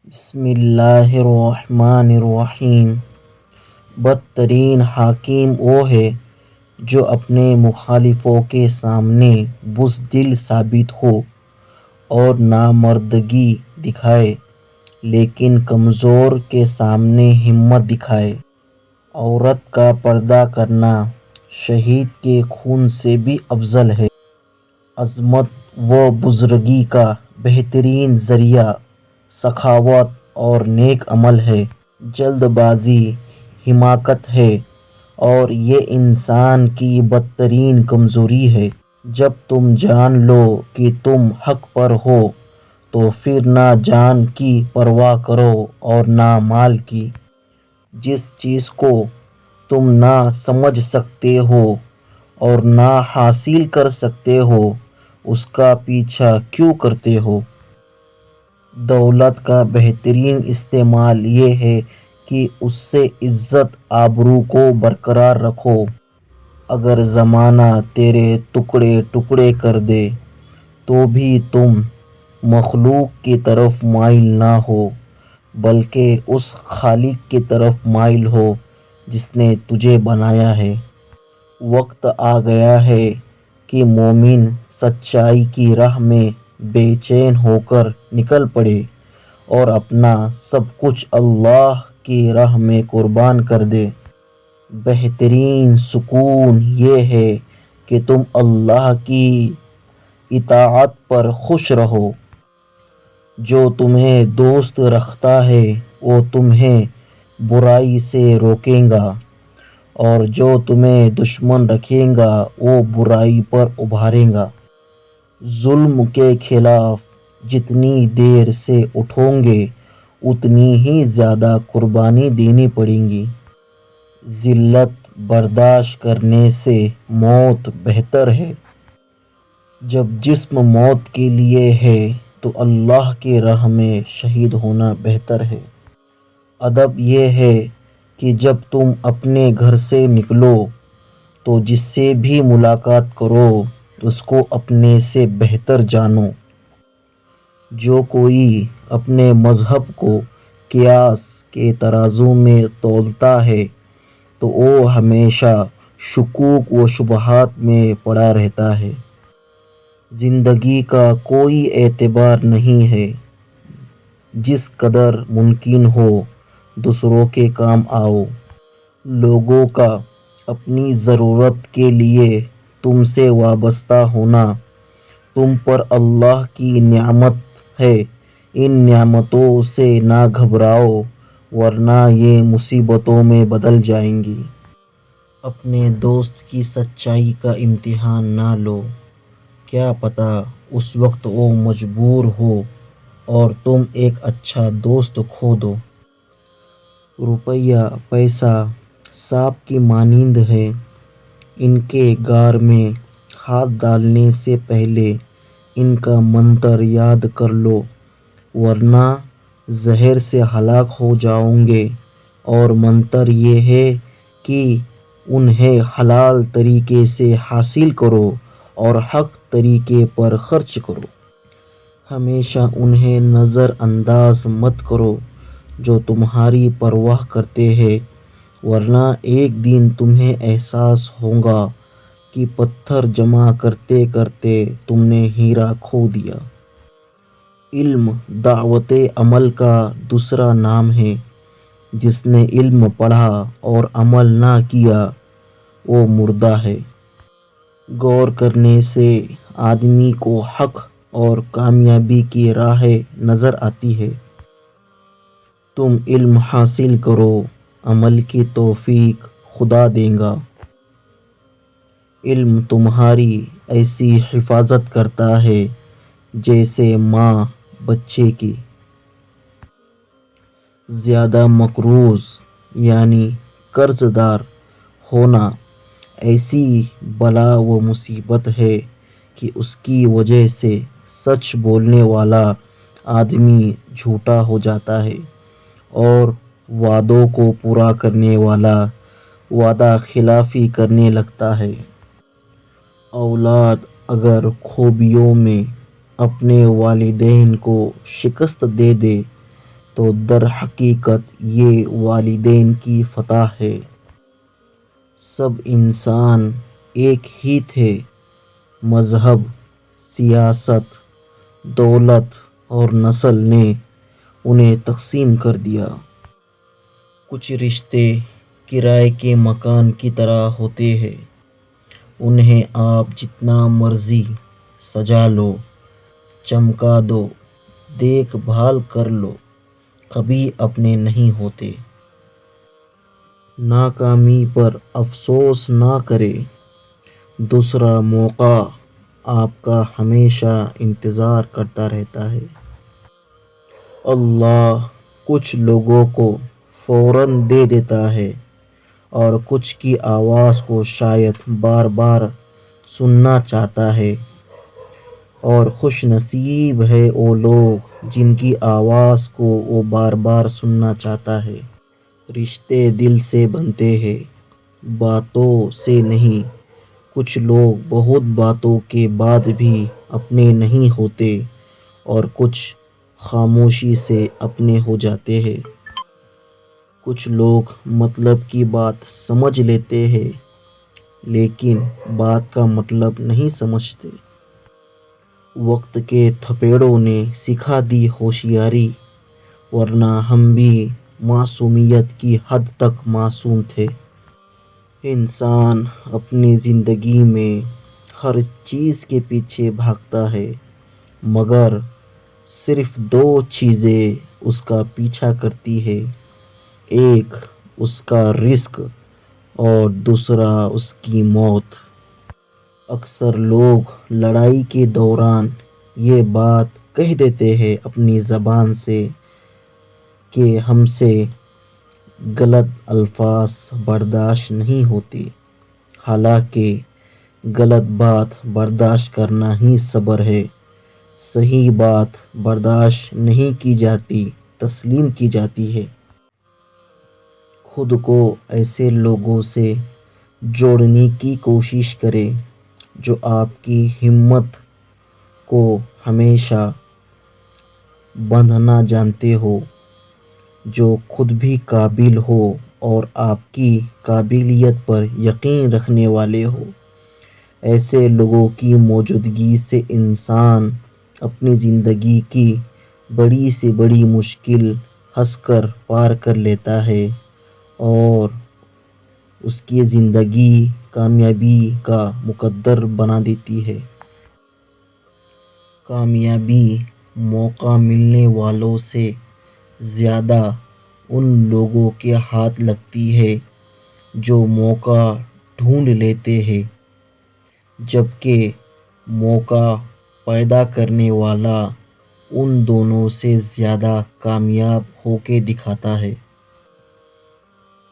بسم اللہ الرحمن الرحیم۔ بدترین حاکم وہ ہے جو اپنے مخالفوں کے سامنے بزدل ثابت ہو اور نامردگی دکھائے، لیکن کمزور کے سامنے ہمت دکھائے۔ عورت کا پردہ کرنا شہید کے خون سے بھی افضل ہے۔ عظمت و بزرگی کا بہترین ذریعہ سخاوت اور نیک عمل ہے۔ جلد بازی حماقت ہے اور یہ انسان کی بدترین کمزوری ہے۔ جب تم جان لو کہ تم حق پر ہو تو پھر نہ جان کی پرواہ کرو اور نہ مال کی۔ جس چیز کو تم نہ سمجھ سکتے ہو اور نہ حاصل کر سکتے ہو اس کا پیچھا کیوں کرتے ہو؟ دولت کا بہترین استعمال یہ ہے کہ اس سے عزت آبرو کو برقرار رکھو۔ اگر زمانہ تیرے ٹکڑے ٹکڑے کر دے تو بھی تم مخلوق کی طرف مائل نہ ہو بلکہ اس خالق کی طرف مائل ہو جس نے تجھے بنایا ہے۔ وقت آ گیا ہے کہ مومن سچائی کی راہ میں بے چین ہو کر نکل پڑے اور اپنا سب کچھ اللہ کی راہ میں قربان کر دے۔ بہترین سکون یہ ہے کہ تم اللہ کی اطاعت پر خوش رہو۔ جو تمہیں دوست رکھتا ہے وہ تمہیں برائی سے روکے گا اور جو تمہیں دشمن رکھے گا وہ برائی پر ابھارے گا۔ ظلم کے خلاف جتنی دیر سے اٹھو گے اتنی ہی زیادہ قربانی دینی پڑے گی۔ ذلت برداشت کرنے سے موت بہتر ہے۔ جب جسم موت کے لیے ہے تو اللہ کی راہ میں شہید ہونا بہتر ہے۔ ادب یہ ہے کہ جب تم اپنے گھر سے نکلو تو جس سے بھی ملاقات کرو اس کو اپنے سے بہتر جانو۔ جو کوئی اپنے مذہب کو قیاس کے ترازو میں تولتا ہے تو وہ ہمیشہ شکوک و شبہات میں پڑا رہتا ہے۔ زندگی کا کوئی اعتبار نہیں ہے۔ جس قدر ممکن ہو دوسروں کے کام آؤ۔ لوگوں کا اپنی ضرورت کے لیے تم سے وابستہ ہونا تم پر اللہ کی نعمت ہے۔ ان نعمتوں سے نہ گھبراؤ ورنہ یہ مصیبتوں میں بدل جائیں گی۔ اپنے دوست کی سچائی کا امتحان نہ لو، کیا پتہ اس وقت وہ مجبور ہو اور تم ایک اچھا دوست کھو دو۔ روپیہ پیسہ سانپ کی مانند ہے، ان کے گار میں ہاتھ ڈالنے سے پہلے ان کا منتر یاد کر لو ورنہ زہر سے ہلاک ہو جاؤ گے۔ اور منتر یہ ہے کہ انہیں حلال طریقے سے حاصل کرو اور حق طریقے پر خرچ کرو۔ ہمیشہ انہیں نظر انداز مت کرو جو تمہاری پرواہ کرتے ہیں ورنہ ایک دن تمہیں احساس ہوگا کہ پتھر جمع کرتے کرتے تم نے ہیرا کھو دیا۔ علم دعوت عمل کا دوسرا نام ہے۔ جس نے علم پڑھا اور عمل نہ کیا وہ مردہ ہے۔ غور کرنے سے آدمی کو حق اور کامیابی کی راہ نظر آتی ہے۔ تم علم حاصل کرو، عمل کی توفیق خدا دے گا۔ علم تمہاری ایسی حفاظت کرتا ہے جیسے ماں بچے کی۔ زیادہ مقروض یعنی قرض دار ہونا ایسی بلا و مصیبت ہے کہ اس کی وجہ سے سچ بولنے والا آدمی جھوٹا ہو جاتا ہے اور وعدوں کو پورا کرنے والا وعدہ خلافی کرنے لگتا ہے۔ اولاد اگر خوبیوں میں اپنے والدین کو شکست دے دے تو در حقیقت یہ والدین کی فتح ہے۔ سب انسان ایک ہی تھے، مذہب، سیاست، دولت اور نسل نے انہیں تقسیم کر دیا۔ کچھ رشتے کرائے کے مکان کی طرح ہوتے ہیں، انہیں آپ جتنا مرضی سجا لو، چمکا دو، دیکھ بھال کر لو، کبھی اپنے نہیں ہوتے۔ ناکامی پر افسوس نہ کرے، دوسرا موقع آپ کا ہمیشہ انتظار کرتا رہتا ہے۔ اللہ کچھ لوگوں کو فوراً دے دیتا ہے اور کچھ کی آواز کو شاید بار بار سننا چاہتا ہے، اور خوش نصیب ہے وہ لوگ جن کی آواز کو وہ بار بار سننا چاہتا ہے۔ رشتے دل سے بنتے ہیں، باتوں سے نہیں۔ کچھ لوگ بہت باتوں کے بعد بھی اپنے نہیں ہوتے اور کچھ خاموشی سے اپنے ہو جاتے ہیں۔ کچھ لوگ مطلب کی بات سمجھ لیتے ہیں لیکن بات کا مطلب نہیں سمجھتے۔ وقت کے تھپیڑوں نے سکھا دی ہوشیاری، ورنہ ہم بھی معصومیت کی حد تک معصوم تھے۔ انسان اپنی زندگی میں ہر چیز کے پیچھے بھاگتا ہے، مگر صرف دو چیزیں اس کا پیچھا کرتی ہیں، ایک اس کا رزق اور دوسرا اس کی موت۔ اکثر لوگ لڑائی کے دوران یہ بات کہہ دیتے ہیں اپنی زبان سے کہ ہم سے غلط الفاظ برداشت نہیں ہوتے، حالانکہ غلط بات برداشت کرنا ہی صبر ہے۔ صحیح بات برداشت نہیں کی جاتی، تسلیم کی جاتی ہے۔ خود کو ایسے لوگوں سے جوڑنے کی کوشش کریں جو آپ کی ہمت کو ہمیشہ باندھنا جانتے ہوں، جو خود بھی قابل ہو اور آپ کی قابلیت پر یقین رکھنے والے ہوں۔ ایسے لوگوں کی موجودگی سے انسان اپنی زندگی کی بڑی سے بڑی مشکل ہنس کر پار کر لیتا ہے اور اس کی زندگی کامیابی کا مقدر بنا دیتی ہے۔ کامیابی موقع ملنے والوں سے زیادہ ان لوگوں کے ہاتھ لگتی ہے جو موقع ڈھونڈ لیتے ہیں، جبکہ موقع پیدا کرنے والا ان دونوں سے زیادہ کامیاب ہو کے دکھاتا ہے۔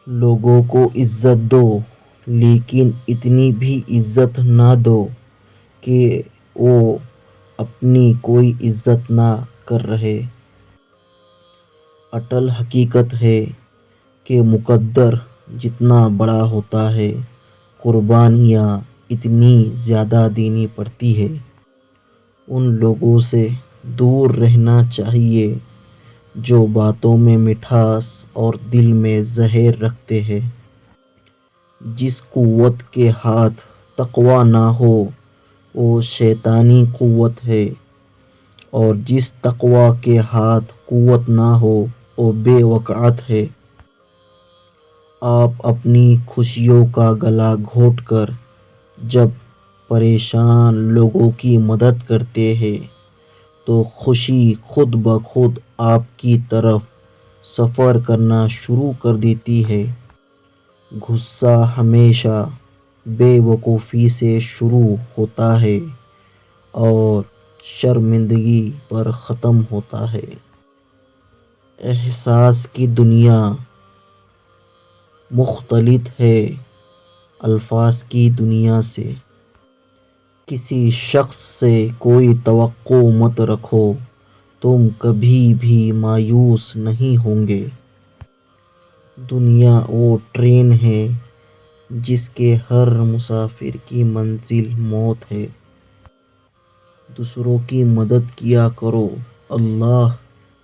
لوگوں کو عزت دو، لیکن اتنی بھی عزت نہ دو کہ وہ اپنی کوئی عزت نہ کر رہے۔ اٹل حقیقت ہے کہ مقدر جتنا بڑا ہوتا ہے، قربانیاں اتنی زیادہ دینی پڑتی ہیں۔ ان لوگوں سے دور رہنا چاہیے جو باتوں میں مٹھاس اور دل میں زہر رکھتے ہیں۔ جس قوت کے ہاتھ تقویٰ نہ ہو وہ شیطانی قوت ہے، اور جس تقویٰ کے ہاتھ قوت نہ ہو وہ بے وقعت ہے۔ آپ اپنی خوشیوں کا گلا گھونٹ کر جب پریشان لوگوں کی مدد کرتے ہیں تو خوشی خود بخود آپ کی طرف سفر کرنا شروع کر دیتی ہے۔ غصہ ہمیشہ بے وقوفی سے شروع ہوتا ہے اور شرمندگی پر ختم ہوتا ہے۔ احساس کی دنیا مختلف ہے الفاظ کی دنیا سے۔ کسی شخص سے کوئی توقع مت رکھو، تم کبھی بھی مایوس نہیں ہوں گے۔ دنیا وہ ٹرین ہے جس کے ہر مسافر کی منزل موت ہے۔ دوسروں کی مدد کیا کرو، اللہ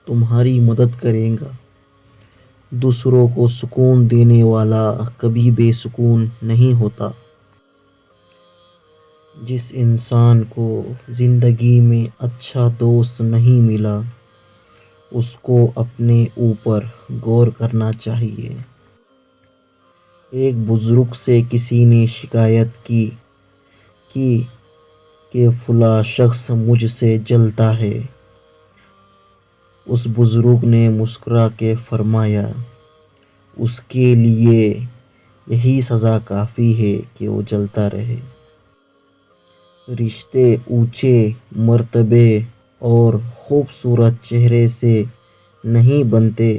تمہاری مدد کرے گا۔ دوسروں کو سکون دینے والا کبھی بے سکون نہیں ہوتا۔ جس انسان کو زندگی میں اچھا دوست نہیں ملا، اس کو اپنے اوپر غور کرنا چاہیے۔ ایک بزرگ سے کسی نے شکایت کی کہ فلاں شخص مجھ سے جلتا ہے۔ اس بزرگ نے مسکرا کے فرمایا، اس کے لیے یہی سزا کافی ہے کہ وہ جلتا رہے۔ رشتے اونچے مرتبے اور خوبصورت چہرے سے نہیں بنتے،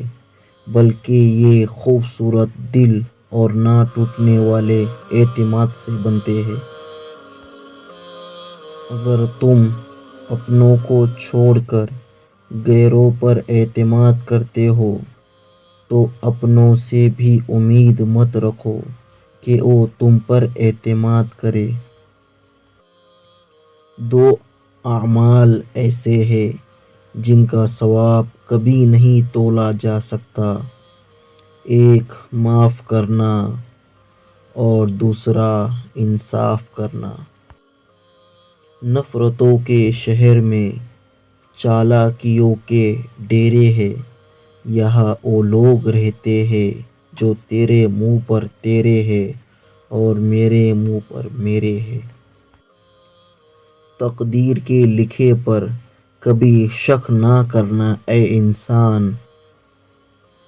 بلکہ یہ خوبصورت دل اور نہ ٹوٹنے والے اعتماد سے بنتے ہیں۔ اگر تم اپنوں کو چھوڑ کر غیروں پر اعتماد کرتے ہو تو اپنوں سے بھی امید مت رکھو کہ وہ تم پر اعتماد کرے۔ دو اعمال ایسے ہیں جن کا ثواب کبھی نہیں تولا جا سکتا، ایک معاف کرنا اور دوسرا انصاف کرنا۔ نفرتوں کے شہر میں چالاکیوں کے ڈیرے ہیں، یہاں وہ لوگ رہتے ہیں جو تیرے منہ پر تیرے ہیں اور میرے منہ پر میرے ہیں۔ تقدیر کے لکھے پر کبھی شک نہ کرنا اے انسان،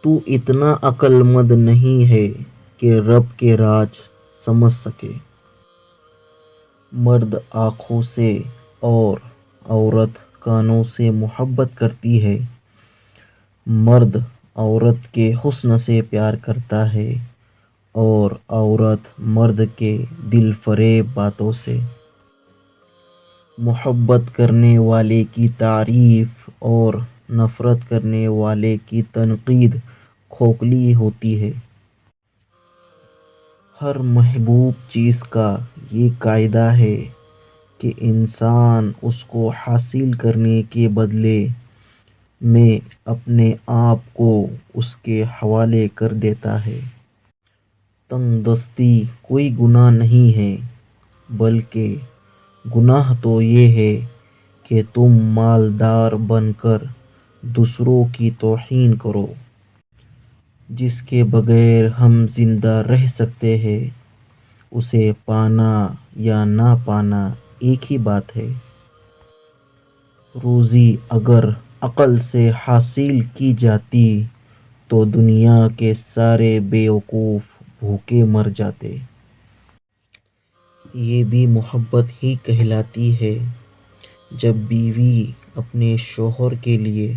تو اتنا عقل مند نہیں ہے کہ رب کے راز سمجھ سکے۔ مرد آنکھوں سے اور عورت کانوں سے محبت کرتی ہے۔ مرد عورت کے حسن سے پیار کرتا ہے اور عورت مرد کے دل فریب باتوں سے۔ محبت کرنے والے کی تعریف اور نفرت کرنے والے کی تنقید کھوکھلی ہوتی ہے۔ ہر محبوب چیز کا یہ قاعدہ ہے کہ انسان اس کو حاصل کرنے کے بدلے میں اپنے آپ کو اس کے حوالے کر دیتا ہے۔ تنگ دستی کوئی گناہ نہیں ہے، بلکہ گناہ تو یہ ہے کہ تم مالدار بن کر دوسروں کی توہین کرو۔ جس کے بغیر ہم زندہ رہ سکتے ہیں، اسے پانا یا نہ پانا ایک ہی بات ہے۔ روزی اگر عقل سے حاصل کی جاتی تو دنیا کے سارے بیوقوف بھوکے مر جاتے۔ یہ بھی محبت ہی کہلاتی ہے۔ جب بیوی اپنے شوہر کے لیے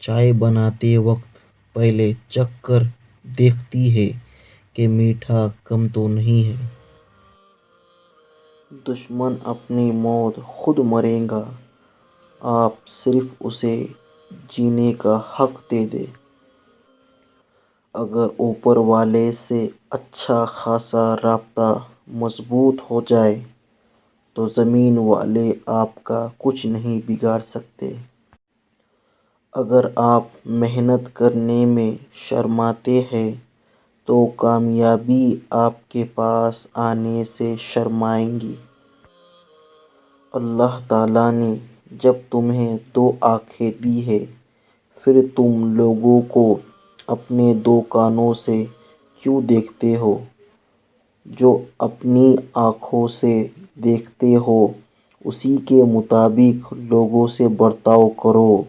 چائے بناتے وقت پہلے چکھ کر دیکھتی ہے کہ میٹھا کم تو نہیں ہے۔ دشمن اپنی موت خود مرے گا، آپ صرف اسے جینے کا حق دے دیں۔ اگر اوپر والے سے اچھا خاصا رابطہ مضبوط ہو جائے تو زمین والے آپ کا کچھ نہیں بگاڑ سکتے۔ اگر آپ محنت کرنے میں شرماتے ہیں تو کامیابی آپ کے پاس آنے سے شرمائے گی۔ اللہ تعالیٰ نے جب تمہیں دو آنکھیں دی ہیں، پھر تم لوگوں کو اپنے دو کانوں سے کیوں دیکھتے ہو؟ جو اپنی آنکھوں سے دیکھتے ہو اسی کے مطابق لوگوں سے برتاؤ کرو،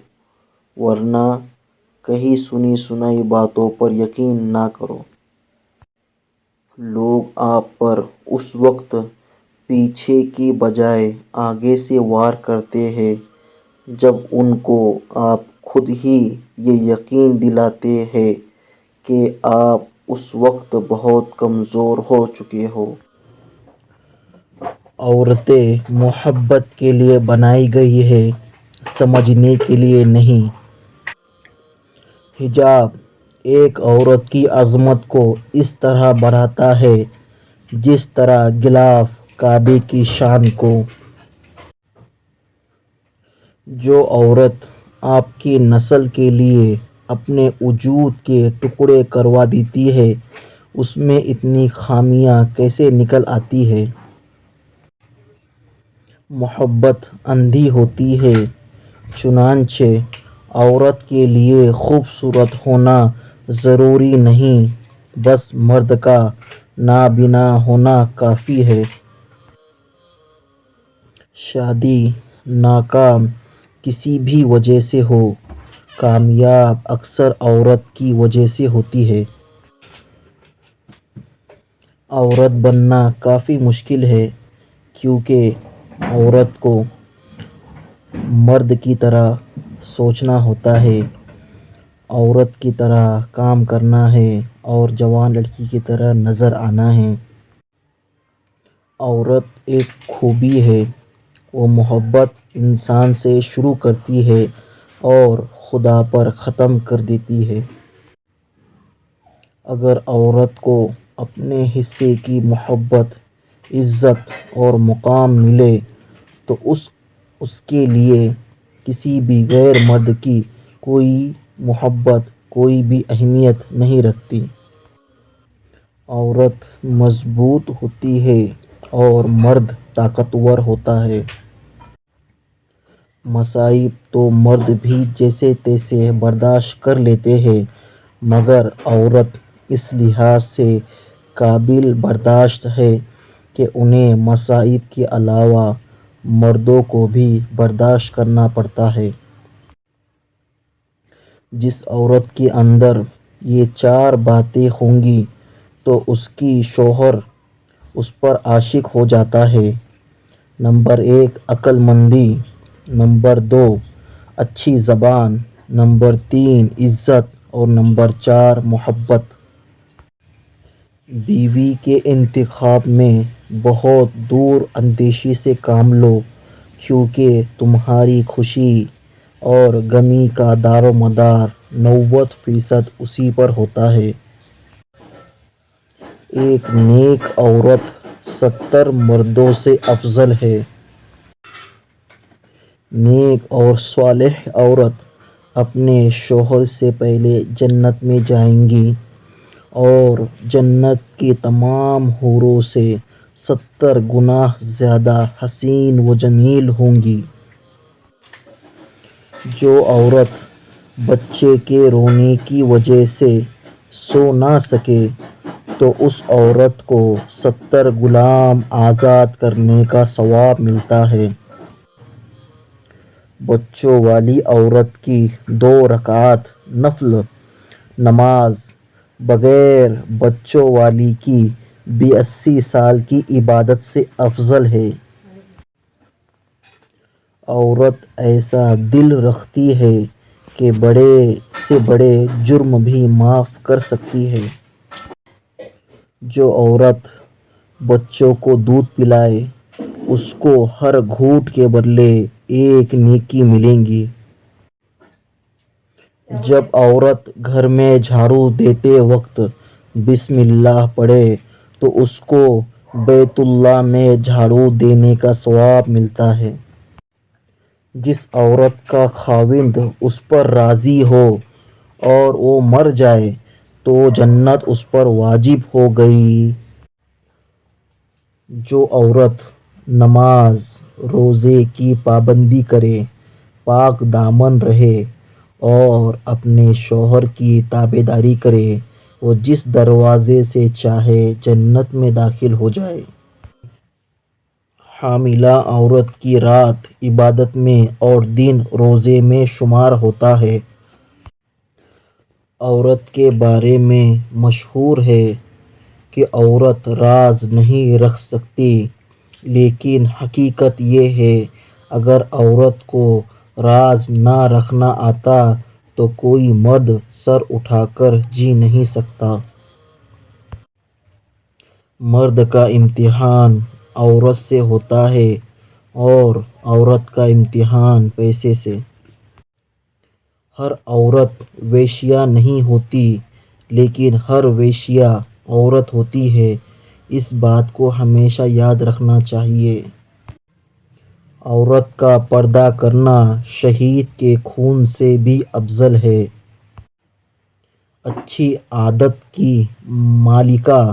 ورنہ کہیں سنی سنائی باتوں پر یقین نہ کرو۔ لوگ آپ پر اس وقت پیچھے کی بجائے آگے سے وار کرتے ہیں جب ان کو آپ خود ہی یہ یقین دلاتے ہیں کہ آپ اس وقت بہت کمزور ہو چکے ہو۔ عورتیں محبت کے لیے بنائی گئی ہیں، سمجھنے کے لیے نہیں۔ حجاب ایک عورت کی عظمت کو اس طرح بڑھاتا ہے جس طرح غلاف کعبے کی شان کو۔ جو عورت آپ کی نسل کے لیے اپنے وجود کے ٹکڑے کروا دیتی ہے، اس میں اتنی خامیاں کیسے نکل آتی ہے؟ محبت اندھی ہوتی ہے، چنانچہ عورت کے لیے خوبصورت ہونا ضروری نہیں، بس مرد کا نابینا ہونا کافی ہے۔ شادی ناکام کسی بھی وجہ سے ہو، کامیاب اکثر عورت کی وجہ سے ہوتی ہے۔ عورت بننا کافی مشکل ہے، کیونکہ عورت کو مرد کی طرح سوچنا ہوتا ہے، عورت کی طرح کام کرنا ہے اور جوان لڑکی کی طرح نظر آنا ہے۔ عورت ایک خوبی ہے، وہ محبت انسان سے شروع کرتی ہے اور خدا پر ختم کر دیتی ہے۔ اگر عورت کو اپنے حصے کی محبت، عزت اور مقام ملے تو اس کے لیے کسی بھی غیر مرد کی کوئی محبت، کوئی بھی اہمیت نہیں رکھتی۔ عورت مضبوط ہوتی ہے اور مرد طاقتور ہوتا ہے۔ مصائب تو مرد بھی جیسے تیسے برداشت کر لیتے ہیں، مگر عورت اس لحاظ سے قابل برداشت ہے کہ انہیں مصائب کے علاوہ مردوں کو بھی برداشت کرنا پڑتا ہے۔ جس عورت کے اندر یہ 4 باتیں ہوں گی تو اس کی شوہر اس پر عاشق ہو جاتا ہے۔ نمبر 1 عقل مندی، نمبر 2 اچھی زبان، نمبر 3 عزت اور نمبر 4 محبت۔ بیوی کے انتخاب میں بہت دور اندیشی سے کام لو، کیونکہ تمہاری خوشی اور غمی کا دار و مدار 90% اسی پر ہوتا ہے۔ ایک نیک عورت 70 مردوں سے افضل ہے۔ نیک اور صالح عورت اپنے شوہر سے پہلے جنت میں جائیں گی اور جنت کی تمام حوروں سے 70 گنا زیادہ حسین و جمیل ہوں گی۔ جو عورت بچے کے رونے کی وجہ سے سو نہ سکے تو اس عورت کو 70 غلام آزاد کرنے کا ثواب ملتا ہے۔ بچوں والی عورت کی 2 رکعت نفل نماز بغیر بچوں والی کی 82 سال کی عبادت سے افضل ہے۔ عورت ایسا دل رکھتی ہے کہ بڑے سے بڑے جرم بھی معاف کر سکتی ہے۔ جو عورت بچوں کو دودھ پلائے اس کو ہر گھونٹ کے بدلے 1 نیکی ملے گی۔ جب عورت گھر میں جھاڑو دیتے وقت بسم اللہ پڑھے تو اس کو بیت اللہ میں جھاڑو دینے کا ثواب ملتا ہے۔ جس عورت کا خاوند اس پر راضی ہو اور وہ مر جائے تو جنت اس پر واجب ہو گئی۔ جو عورت نماز روزے کی پابندی کرے، پاک دامن رہے اور اپنے شوہر کی تابعداری کرے، وہ جس دروازے سے چاہے جنت میں داخل ہو جائے۔ حاملہ عورت کی رات عبادت میں اور دن روزے میں شمار ہوتا ہے۔ عورت کے بارے میں مشہور ہے کہ عورت راز نہیں رکھ سکتی، لیکن حقیقت یہ ہے اگر عورت کو راز نہ رکھنا آتا تو کوئی مرد سر اٹھا کر جی نہیں سکتا۔ مرد کا امتحان عورت سے ہوتا ہے اور عورت کا امتحان پیسے سے۔ ہر عورت ویشیا نہیں ہوتی، لیکن ہر ویشیا عورت ہوتی ہے، اس بات کو ہمیشہ یاد رکھنا چاہیے۔ عورت کا پردہ کرنا شہید کے خون سے بھی افضل ہے۔ اچھی عادت کی مالکہ،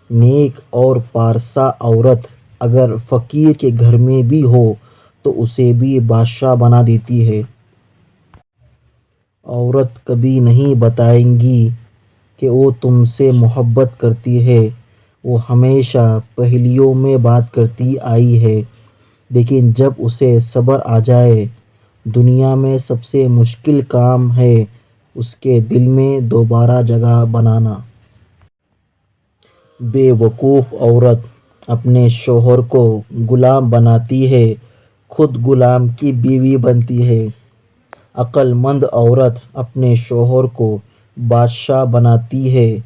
نیک اور پارسا عورت اگر فقیر کے گھر میں بھی ہو تو اسے بھی بادشاہ بنا دیتی ہے۔ عورت کبھی نہیں بتائے گی کہ وہ تم سے محبت کرتی ہے، وہ ہمیشہ پہیلیوں میں بات کرتی آئی ہے، لیکن جب اسے صبر آ جائے، دنیا میں سب سے مشکل کام ہے اس کے دل میں دوبارہ جگہ بنانا۔ بے وقوف عورت اپنے شوہر کو غلام بناتی ہے، خود غلام کی بیوی بنتی ہے۔ عقل مند عورت اپنے شوہر کو بادشاہ بناتی ہے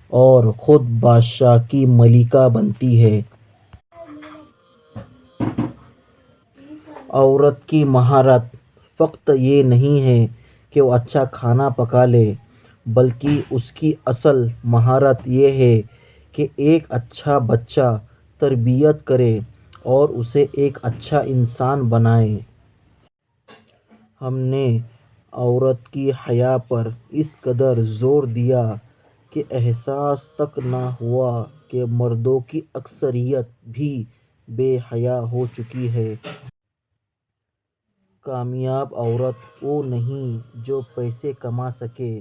اور خود بادشاہ کی ملکہ بنتی ہے۔ عورت کی مہارت فقط یہ نہیں ہے کہ وہ اچھا کھانا پکا لے، بلکہ اس کی اصل مہارت یہ ہے کہ ایک اچھا بچہ تربیت کرے اور اسے ایک اچھا انسان بنائے۔ ہم نے عورت کی حیا پر اس قدر زور دیا کہ احساس تک نہ ہوا کہ مردوں کی اکثریت بھی بے حیا ہو چکی ہے۔ کامیاب عورت وہ نہیں جو پیسے کما سکے،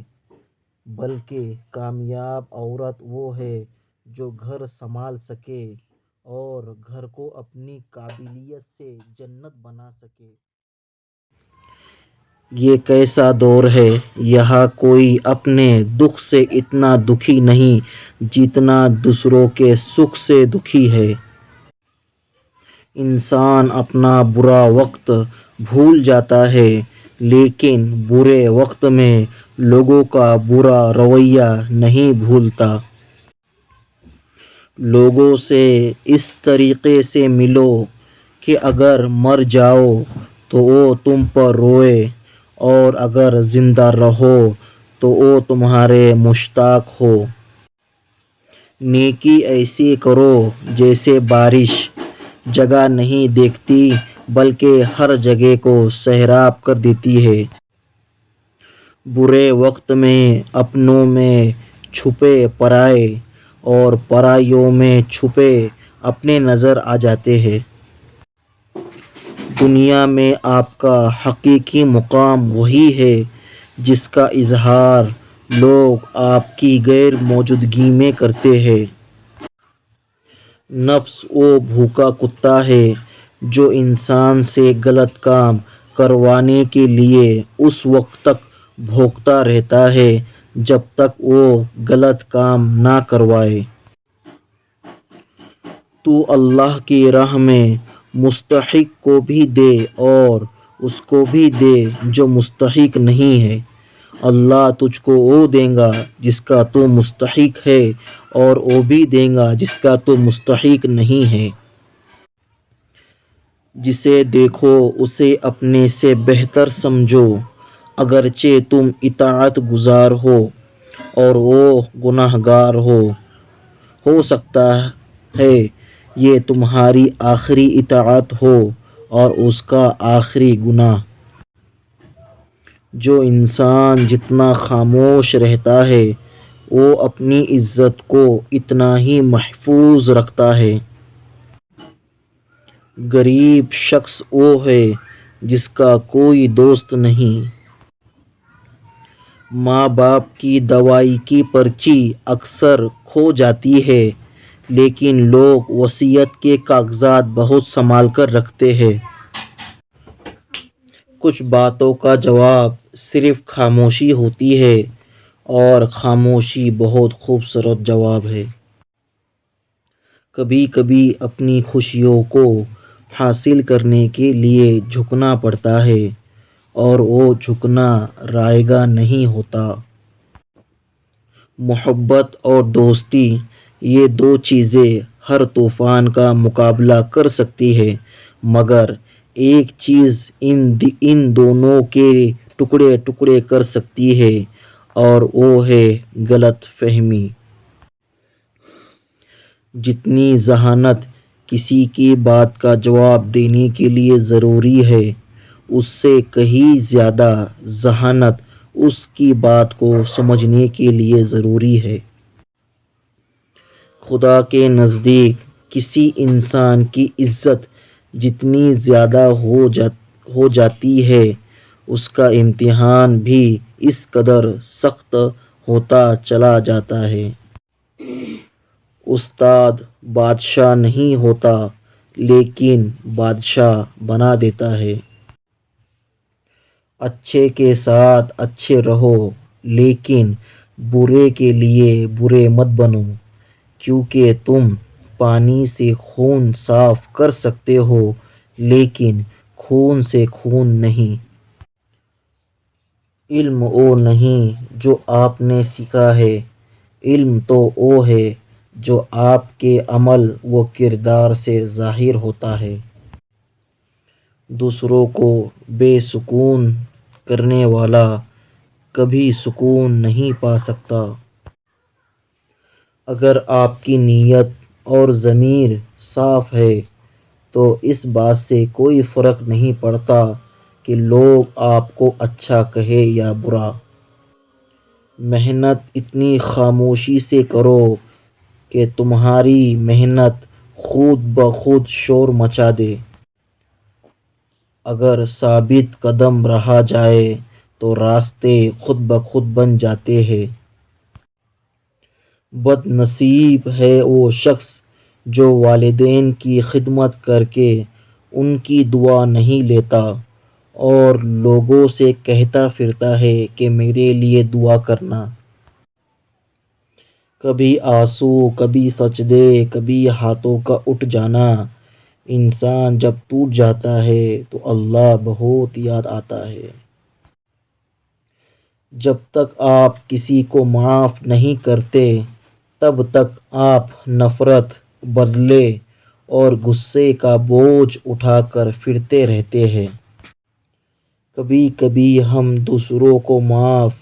بلکہ کامیاب عورت وہ ہے جو گھر سنبھال سکے اور گھر کو اپنی قابلیت سے جنت بنا سکے۔ یہ کیسا دور ہے، یہاں کوئی اپنے دکھ سے اتنا دکھی نہیں جتنا دوسروں کے سکھ سے دکھی ہے۔ انسان اپنا برا وقت بھول جاتا ہے، لیکن برے وقت میں لوگوں کا برا رویہ نہیں بھولتا۔ لوگوں سے اس طریقے سے ملو کہ اگر مر جاؤ تو وہ تم پر روئے اور اگر زندہ رہو تو وہ تمہارے مشتاق ہو۔ نیکی ایسی کرو جیسے بارش جگہ نہیں دیکھتی بلکہ ہر جگہ کو سیراب کر دیتی ہے۔ برے وقت میں اپنوں میں چھپے پرائے اور پرائیوں میں چھپے اپنے نظر آ جاتے ہیں۔ دنیا میں آپ کا حقیقی مقام وہی ہے جس کا اظہار لوگ آپ کی غیر موجودگی میں کرتے ہیں۔ نفس وہ بھوکا کتا ہے جو انسان سے غلط کام کروانے کے لیے اس وقت تک بھوکتا رہتا ہے جب تک وہ غلط کام نہ کروائے۔ تو اللہ کی راہ میں مستحق کو بھی دے اور اس کو بھی دے جو مستحق نہیں ہے۔ اللہ تجھ کو وہ دے گا جس کا تو مستحق ہے اور وہ بھی دے گا جس کا تو مستحق نہیں ہے۔ جسے دیکھو اسے اپنے سے بہتر سمجھو، اگرچہ تم اطاعت گزار ہو اور وہ گنہگار ہو سکتا ہے یہ تمہاری آخری اطاعت ہو اور اس کا آخری گناہ۔ جو انسان جتنا خاموش رہتا ہے وہ اپنی عزت کو اتنا ہی محفوظ رکھتا ہے۔ غریب شخص وہ ہے جس کا کوئی دوست نہیں۔ ماں باپ کی دوائی کی پرچی اکثر کھو جاتی ہے، لیکن لوگ وصیت کے کاغذات بہت سنبھال کر رکھتے ہیں۔ کچھ باتوں کا جواب صرف خاموشی ہوتی ہے اور خاموشی بہت خوبصورت جواب ہے۔ کبھی کبھی اپنی خوشیوں کو حاصل کرنے کے لیے جھکنا پڑتا ہے اور وہ جھکنا رائیگاں نہیں ہوتا۔ محبت اور دوستی یہ دو چیزیں ہر طوفان کا مقابلہ کر سکتی ہیں، مگر ایک چیز ان دونوں کے ٹکڑے ٹکڑے کر سکتی ہے اور وہ ہے غلط فہمی۔ جتنی ذہانت کسی کی بات کا جواب دینے کے لیے ضروری ہے اس سے کہیں زیادہ ذہانت اس کی بات کو سمجھنے کے لیے ضروری ہے۔ خدا کے نزدیک کسی انسان کی عزت جتنی زیادہ ہو جاتی ہے اس کا امتحان بھی اس قدر سخت ہوتا چلا جاتا ہے۔ استاد بادشاہ نہیں ہوتا لیکن بادشاہ بنا دیتا ہے۔ اچھے کے ساتھ اچھے رہو لیکن برے کے لیے برے مت بنو، کیونکہ تم پانی سے خون صاف کر سکتے ہو لیکن خون سے خون نہیں۔ علم وہ نہیں جو آپ نے سیکھا ہے، علم تو وہ ہے جو آپ کے عمل و کردار سے ظاہر ہوتا ہے۔ دوسروں کو بے سکون کرنے والا کبھی سکون نہیں پا سکتا۔ اگر آپ کی نیت اور ضمیر صاف ہے تو اس بات سے کوئی فرق نہیں پڑتا کہ لوگ آپ کو اچھا کہے یا برا۔ محنت اتنی خاموشی سے کرو کہ تمہاری محنت خود بخود شور مچا دے۔ اگر ثابت قدم رہا جائے تو راستے خود بخود بن جاتے ہیں۔ بد نصیب ہے وہ شخص جو والدین کی خدمت کر کے ان کی دعا نہیں لیتا اور لوگوں سے کہتا پھرتا ہے کہ میرے لیے دعا کرنا۔ کبھی آنسو، کبھی سجدے، کبھی ہاتھوں کا اٹھ جانا۔ انسان جب ٹوٹ جاتا ہے تو اللہ بہت یاد آتا ہے۔ جب تک آپ کسی کو معاف نہیں کرتے تب تک آپ نفرت، بدلے اور غصے کا بوجھ اٹھا کر پھرتے رہتے ہیں۔ کبھی کبھی ہم دوسروں کو معاف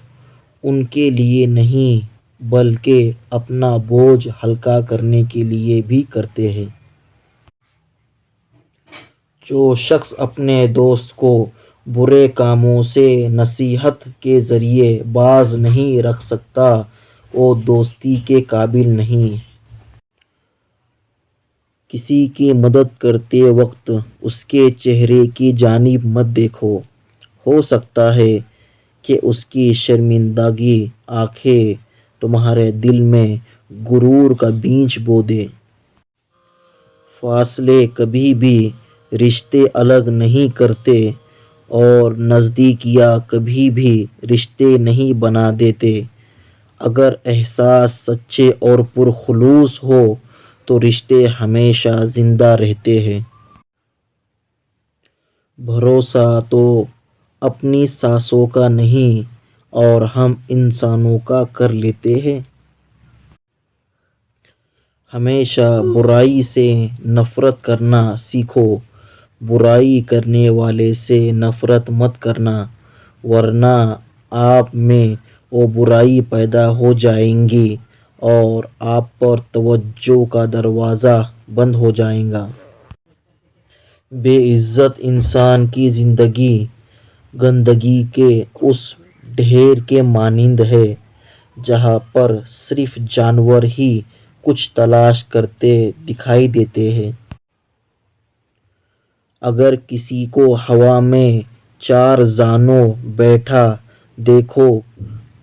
ان کے لیے نہیں بلکہ اپنا بوجھ ہلکا کرنے کے لیے بھی کرتے ہیں۔ جو شخص اپنے دوست کو برے کاموں سے نصیحت کے ذریعے باز نہیں رکھ سکتا وہ دوستی کے قابل نہیں۔ کسی کی مدد کرتے وقت اس کے چہرے کی جانب مت دیکھو، ہو سکتا ہے کہ اس کی شرمندگی آنکھیں تمہارے دل میں غرور کا بیج بو دے۔ فاصلے کبھی بھی رشتے الگ نہیں کرتے اور نزدیکیاں کبھی بھی رشتے نہیں بنا دیتے۔ اگر احساس سچے اور پرخلوص ہو تو رشتے ہمیشہ زندہ رہتے ہیں۔ بھروسہ تو اپنی سانسوں کا نہیں اور ہم انسانوں کا کر لیتے ہیں۔ ہمیشہ برائی سے نفرت کرنا سیکھو، برائی کرنے والے سے نفرت مت کرنا ورنہ آپ میں وہ برائی پیدا ہو جائے گی اور آپ پر توجہ کا دروازہ بند ہو جائے گا۔ بے عزت انسان کی زندگی گندگی کے اس ڈھیر کے مانند ہے جہاں پر صرف جانور ہی کچھ تلاش کرتے دکھائی دیتے ہیں۔ اگر کسی کو ہوا میں چار زانوں بیٹھا دیکھو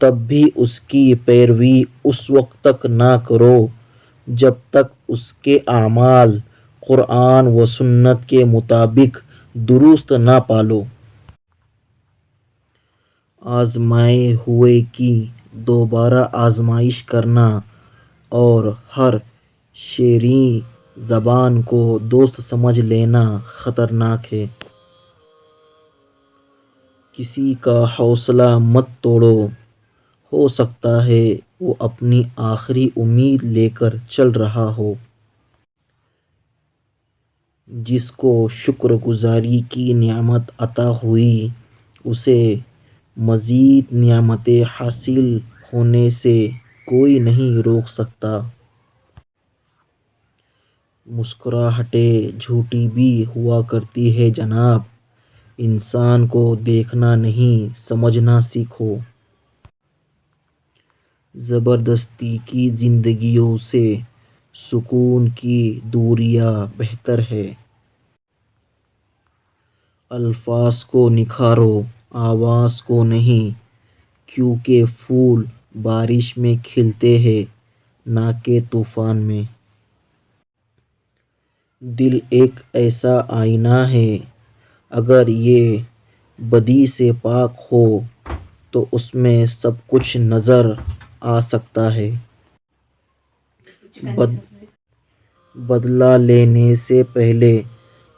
تب بھی اس کی پیروی اس وقت تک نہ کرو جب تک اس کے اعمال قرآن و سنت کے مطابق درست نہ پالو۔ آزمائے ہوئے کی دوبارہ آزمائش کرنا اور ہر شیریں زبان کو دوست سمجھ لینا خطرناک ہے۔ کسی کا حوصلہ مت توڑو، ہو سکتا ہے وہ اپنی آخری امید لے کر چل رہا ہو۔ جس کو شکر گزاری کی نعمت عطا ہوئی اسے مزید نعمتیں حاصل ہونے سے کوئی نہیں روک سکتا۔ مسکراہٹیں جھوٹی بھی ہوا کرتی ہے جناب، انسان کو دیکھنا نہیں سمجھنا سیکھو۔ زبردستی کی زندگیوں سے سکون کی دوریاں بہتر ہے۔ الفاظ کو نکھارو آواز کو نہیں، کیونکہ پھول بارش میں کھلتے ہیں نہ کہ طوفان میں۔ دل ایک ایسا آئینہ ہے، اگر یہ بدی سے پاک ہو تو اس میں سب کچھ نظر آ سکتا ہے۔ بدلہ لینے سے پہلے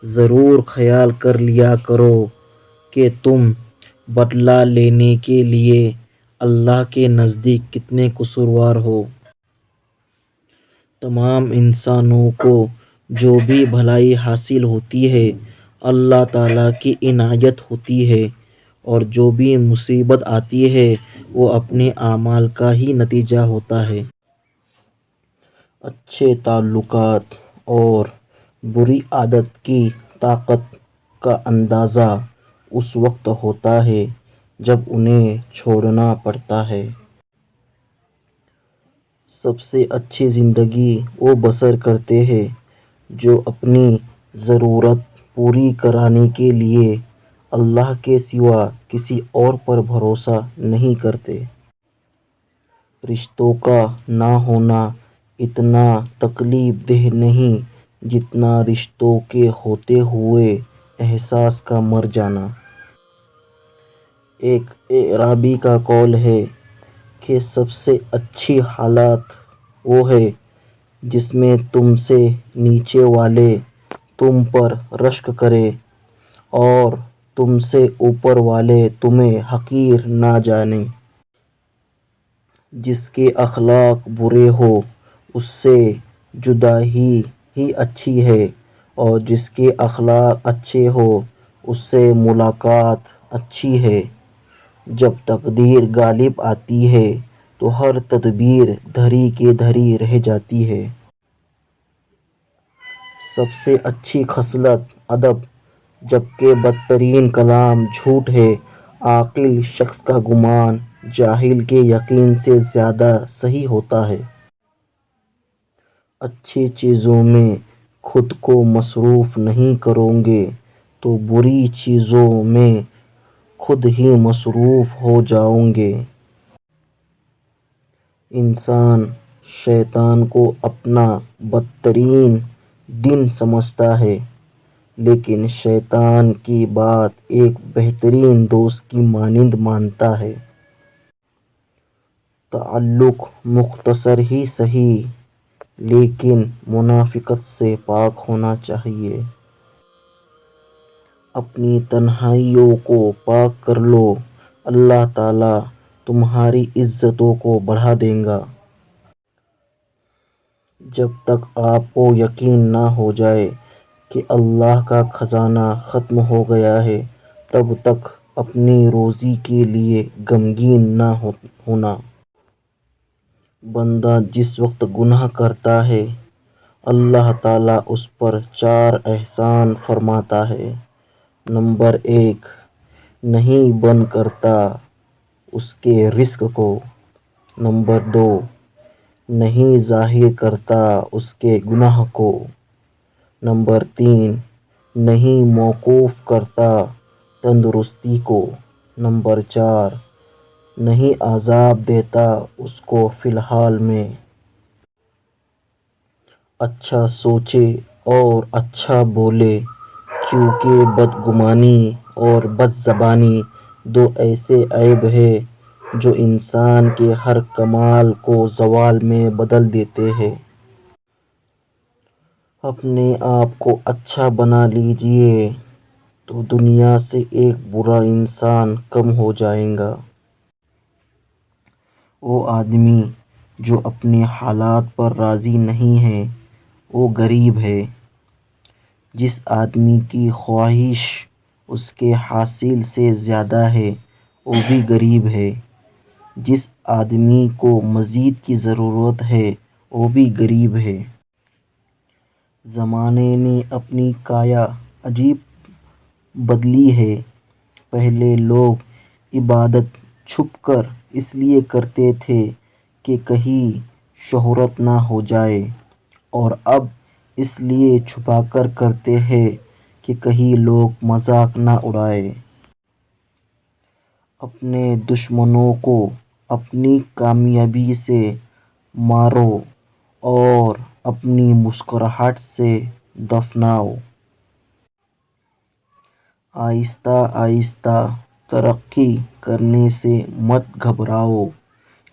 ضرور خیال کر لیا کرو کہ تم بدلہ لینے کے لیے اللہ کے نزدیک کتنے قصوروار ہو۔ تمام انسانوں کو جو بھی بھلائی حاصل ہوتی ہے اللہ تعالیٰ کی عنایت ہوتی ہے، اور جو بھی مصیبت آتی ہے وہ اپنے اعمال کا ہی نتیجہ ہوتا ہے۔ اچھے تعلقات اور بری عادت کی طاقت کا اندازہ اس وقت ہوتا ہے جب انہیں چھوڑنا پڑتا ہے۔ سب سے اچھی زندگی وہ بسر کرتے ہیں جو اپنی ضرورت پوری کرانے کے لیے اللہ کے سوا کسی اور پر بھروسہ نہیں کرتے۔ رشتوں کا نہ ہونا اتنا تکلیف دہ نہیں جتنا رشتوں کے ہوتے ہوئے احساس کا مر جانا۔ ایک اعرابی کا قول ہے کہ سب سے اچھی حالت وہ ہے جس میں تم سے نیچے والے تم پر رشک کریں اور تم سے اوپر والے تمہیں حقیر نہ جانیں۔ جس کے اخلاق برے ہوں اس سے جدائی ہی اچھی ہے، اور جس کے اخلاق اچھے ہوں اس سے ملاقات اچھی ہے۔ جب تقدیر غالب آتی ہے تو ہر تدبیر دھری کی دھری رہ جاتی ہے۔ سب سے اچھی خصلت ادب، جبکہ بدترین کلام جھوٹ ہے۔ عاقل شخص کا گمان جاہل کے یقین سے زیادہ صحیح ہوتا ہے۔ اچھی چیزوں میں خود کو مصروف نہیں کرو گے تو بری چیزوں میں خود ہی مصروف ہو جاؤ گے۔ انسان شیطان کو اپنا بدترین دن سمجھتا ہے، لیکن شیطان کی بات ایک بہترین دوست کی مانند مانتا ہے۔ تعلق مختصر ہی سہی لیکن منافقت سے پاک ہونا چاہیے۔ اپنی تنہائیوں کو پاک کر لو، اللہ تعالیٰ تمہاری عزتوں کو بڑھا دے گا۔ جب تک آپ کو یقین نہ ہو جائے کہ اللہ کا خزانہ ختم ہو گیا ہے تب تک اپنی روزی کے لیے غمگین نہ ہونا۔ بندہ جس وقت گناہ کرتا ہے اللہ تعالیٰ اس پر 4 احسان فرماتا ہے۔ نمبر 1، نہیں بند کرتا اس کے رزق کو۔ نمبر 2، نہیں ظاہر کرتا اس کے گناہ کو۔ نمبر 3، نہیں موقوف کرتا تندرستی کو۔ نمبر 4، نہیں عذاب دیتا اس کو فی الحال میں۔ اچھا سوچے اور اچھا بولے، کیونکہ بدگمانی اور بد زبانی 2 ایسے عیب ہیں جو انسان کے ہر کمال کو زوال میں بدل دیتے ہیں۔ اپنے آپ کو اچھا بنا لیجئے تو دنیا سے ایک برا انسان کم ہو جائے گا۔ وہ آدمی جو اپنے حالات پر راضی نہیں ہے وہ غریب ہے۔ جس آدمی کی خواہش اس کے حاصل سے زیادہ ہے وہ بھی غریب ہے۔ جس آدمی کو مزید کی ضرورت ہے وہ بھی غریب ہے۔ زمانے نے اپنی کایا عجیب بدلی ہے۔ پہلے لوگ عبادت چھپ کر اس لیے کرتے تھے کہ کہیں شہرت نہ ہو جائے، اور اب اس لیے چھپا کر کرتے ہیں کہ کہیں لوگ مذاق نہ اڑائیں۔ اپنے دشمنوں کو اپنی کامیابی سے مارو اور اپنی مسکراہٹ سے دفناؤ۔ آہستہ آہستہ ترقی کرنے سے مت گھبراؤ،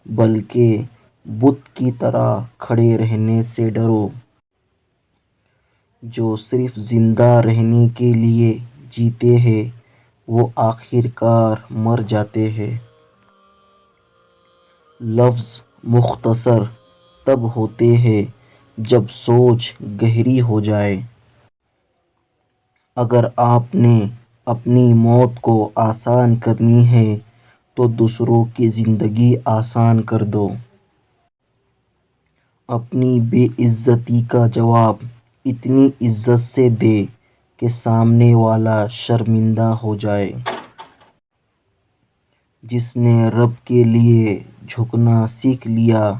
بلکہ بت کی طرح کھڑے رہنے سے ڈرو۔ جو صرف زندہ رہنے کے لیے جیتے ہیں وہ آخر کار مر جاتے ہیں۔ لفظ مختصر تب ہوتے ہیں جب سوچ گہری ہو جائے۔ اگر آپ نے اپنی موت کو آسان کرنی ہے تو دوسروں کی زندگی آسان کر دو۔ اپنی بے عزتی کا جواب اتنی عزت سے دے کہ سامنے والا شرمندہ ہو جائے۔ جس نے رب کے لیے جھکنا سیکھ لیا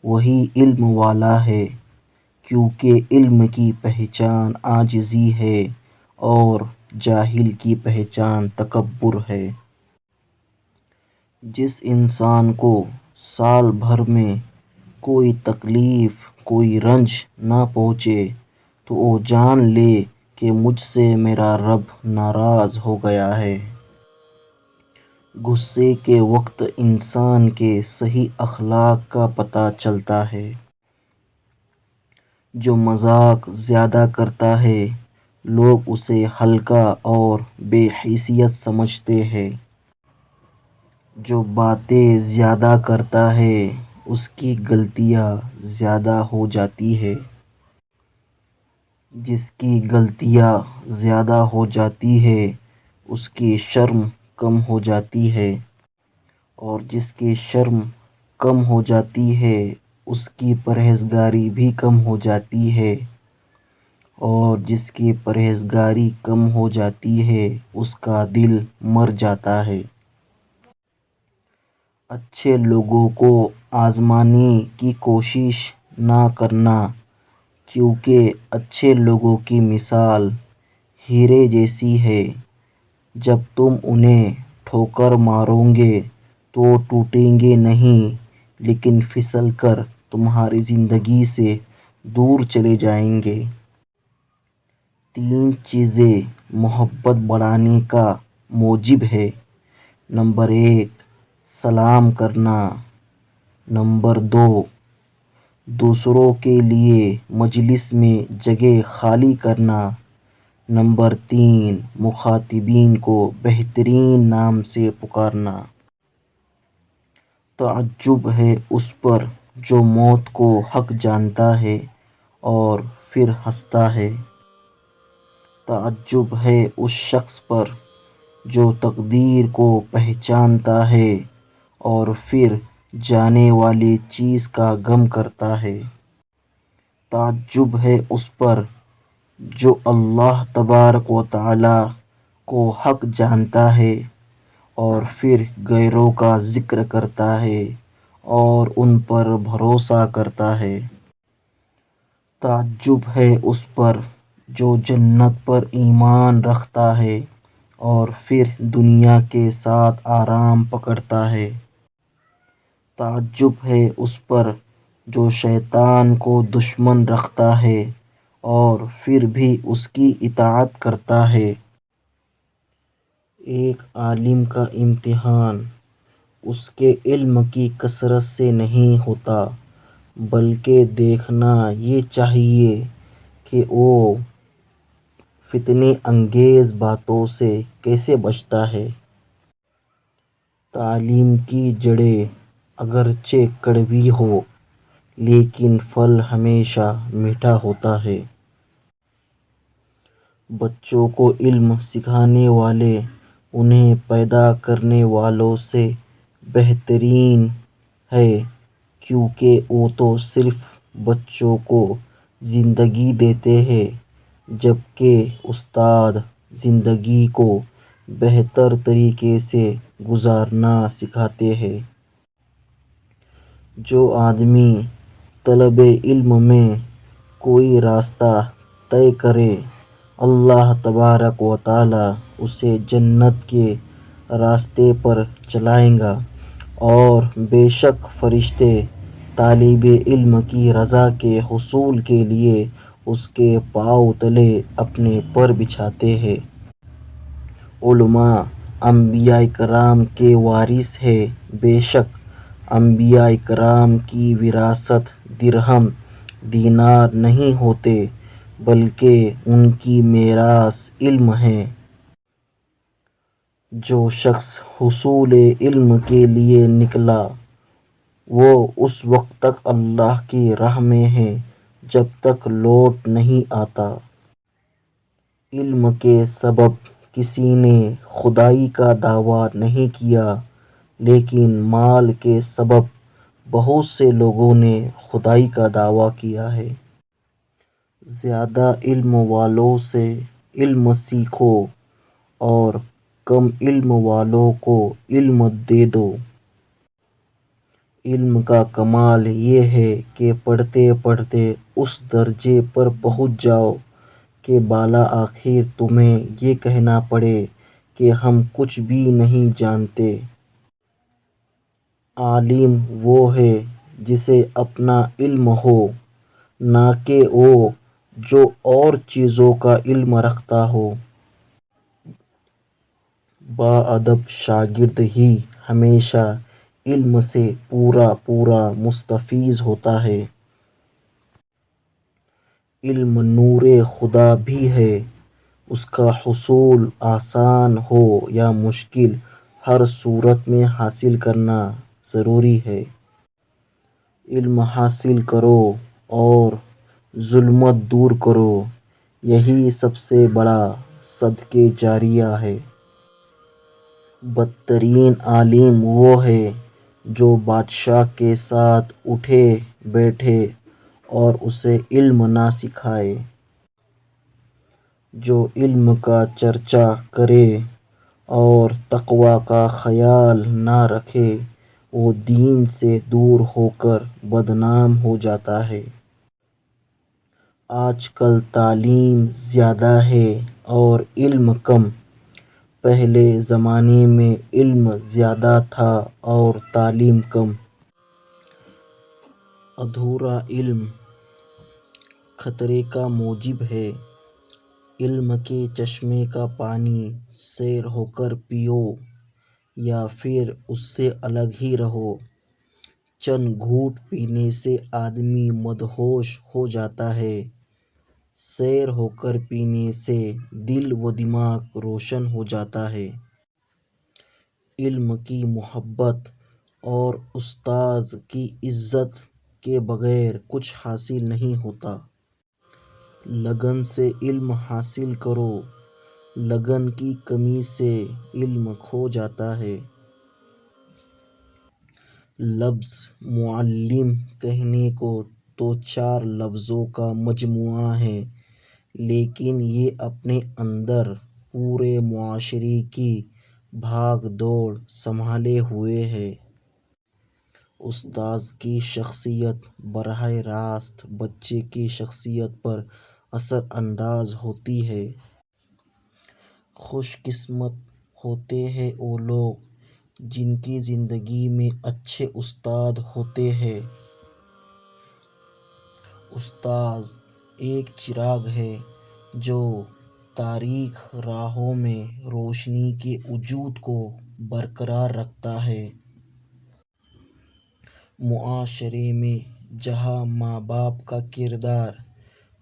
وہی علم والا ہے، کیونکہ علم کی پہچان عاجزی ہے اور جاہل کی پہچان تکبر ہے۔ جس انسان کو سال بھر میں کوئی تکلیف کوئی رنج نہ پہنچے تو وہ جان لے کہ مجھ سے میرا رب ناراض ہو گیا ہے۔ غصے کے وقت انسان کے صحیح اخلاق کا پتہ چلتا ہے۔ جو مذاق زیادہ کرتا ہے لوگ اسے ہلکا اور بے حیثیت سمجھتے ہیں۔ جو باتیں زیادہ کرتا ہے اس کی غلطیاں زیادہ ہو جاتی ہیں۔ جس کی غلطیاں زیادہ ہو جاتی ہیں اس کی شرم کم ہو جاتی ہے، اور جس کی شرم کم ہو جاتی ہے اس کی پرہیزگاری بھی کم ہو جاتی ہے، اور جس کی پرہیزگاری کم ہو جاتی ہے اس کا دل مر جاتا ہے۔ اچھے لوگوں کو آزمانے کی کوشش نہ کرنا، کیونکہ اچھے لوگوں کی مثال ہیرے جیسی ہے۔ جب تم انہیں ٹھوکر مارو گے تو وہ ٹوٹیں گے نہیں لیکن پھسل کر تمہاری زندگی سے دور چلے جائیں گے۔ 3 چیزیں محبت بڑھانے کا موجب ہیں۔ نمبر 1 سلام کرنا۔ نمبر 2 دوسروں کے لیے مجلس میں جگہ خالی کرنا۔ نمبر 3 مخاطبین کو بہترین نام سے پکارنا۔ تعجب ہے اس پر جو موت کو حق جانتا ہے اور پھر ہنستا ہے۔ تعجب ہے اس شخص پر جو تقدیر کو پہچانتا ہے اور پھر جانے والی چیز کا غم کرتا ہے۔ تعجب ہے اس پر جو اللہ تبارک و تعالی کو حق جانتا ہے اور پھر غیروں کا ذکر کرتا ہے اور ان پر بھروسہ کرتا ہے۔ تعجب ہے اس پر جو جنت پر ایمان رکھتا ہے اور پھر دنیا کے ساتھ آرام پکڑتا ہے۔ تعجب ہے اس پر جو شیطان کو دشمن رکھتا ہے اور پھر بھی اس کی اطاعت کرتا ہے۔ ایک عالم کا امتحان اس کے علم کی کثرت سے نہیں ہوتا، بلکہ دیکھنا یہ چاہیے کہ وہ فتنہ انگیز باتوں سے کیسے بچتا ہے۔ تعلیم کی جڑیں اگرچہ کڑوی ہوں لیکن پھل ہمیشہ میٹھا ہوتا ہے۔ بچوں کو علم سکھانے والے انہیں پیدا کرنے والوں سے بہترین ہیں، کیونکہ وہ تو صرف بچوں کو زندگی دیتے ہیں، جبکہ استاد زندگی کو بہتر طریقے سے گزارنا سکھاتے ہیں۔ جو آدمی طلب علم میں کوئی راستہ طے کرے، اللہ تبارک و تعالیٰ اسے جنت کے راستے پر چلائے گا، اور بے شک فرشتے طالب علم کی رضا کے حصول کے لیے اس کے پاؤں تلے اپنے پر بچھاتے ہیں۔ علماء انبیاء کرام کے وارث ہیں۔ بے شک انبیاء کرام کی وراثت درہم دینار نہیں ہوتی، بلکہ ان کی میراث علم ہے۔ جو شخص حصول علم کے لیے نکلا، وہ اس وقت تک اللہ کی راہ میں ہے جب تک لوٹ نہیں آتا۔ علم کے سبب کسی نے خدائی کا دعویٰ نہیں کیا، لیکن مال کے سبب بہت سے لوگوں نے خدائی کا دعویٰ کیا ہے۔ زیادہ علم والوں سے علم سیکھو اور کم علم والوں کو علم دے دو۔ علم کا کمال یہ ہے کہ پڑھتے پڑھتے اس درجے پر پہنچ جاؤ کہ بالآخر تمہیں یہ کہنا پڑے کہ ہم کچھ بھی نہیں جانتے۔ عالم وہ ہے جسے اپنا علم ہو، نہ کہ وہ جو اور چیزوں کا علم رکھتا ہو۔ باادب شاگرد ہی ہمیشہ علم سے پورا مستفیض ہوتا ہے۔ علم نور خدا بھی ہے، اس کا حصول آسان ہو یا مشکل، ہر صورت میں حاصل کرنا ضروری ہے۔ علم حاصل کرو اور ظلمت دور کرو، یہی سب سے بڑا صدقہ جاریہ ہے۔ بدترین عالم وہ ہے جو بادشاہ کے ساتھ اٹھے بیٹھے اور اسے علم نہ سکھائے۔ جو علم کا چرچا کرے اور تقویٰ کا خیال نہ رکھے، وہ دین سے دور ہو کر بدنام ہو جاتا ہے۔ آج کل تعلیم زیادہ ہے اور علم کم۔ پہلے زمانے میں علم زیادہ تھا اور تعلیم کم۔ ادھورا علم خطرے کا موجب ہے۔ علم کے چشمے کا پانی سیر ہو کر پیو یا پھر اس سے الگ ہی رہو۔ چند گھونٹ پینے سے آدمی مدہوش ہو جاتا ہے، سیر ہو کر پینے سے دل و دماغ روشن ہو جاتا ہے۔ علم کی محبت اور استاذ کی عزت کے بغیر کچھ حاصل نہیں ہوتا۔ لگن سے علم حاصل کرو، لگن کی کمی سے علم کھو جاتا ہے۔ لفظ معلم کہنے کو تو چار لفظوں کا مجموعہ ہے، لیکن یہ اپنے اندر پورے معاشرے کی بھاگ دوڑ سنبھالے ہوئے ہے۔ استاذ کی شخصیت براہ راست بچے کی شخصیت پر اثر انداز ہوتی ہے۔ خوش قسمت ہوتے ہیں وہ لوگ جن کی زندگی میں اچھے استاد ہوتے ہیں۔ استاذ ایک چراغ ہے جو تاریک راہوں میں روشنی کے وجود کو برقرار رکھتا ہے۔ معاشرے میں جہاں ماں باپ کا کردار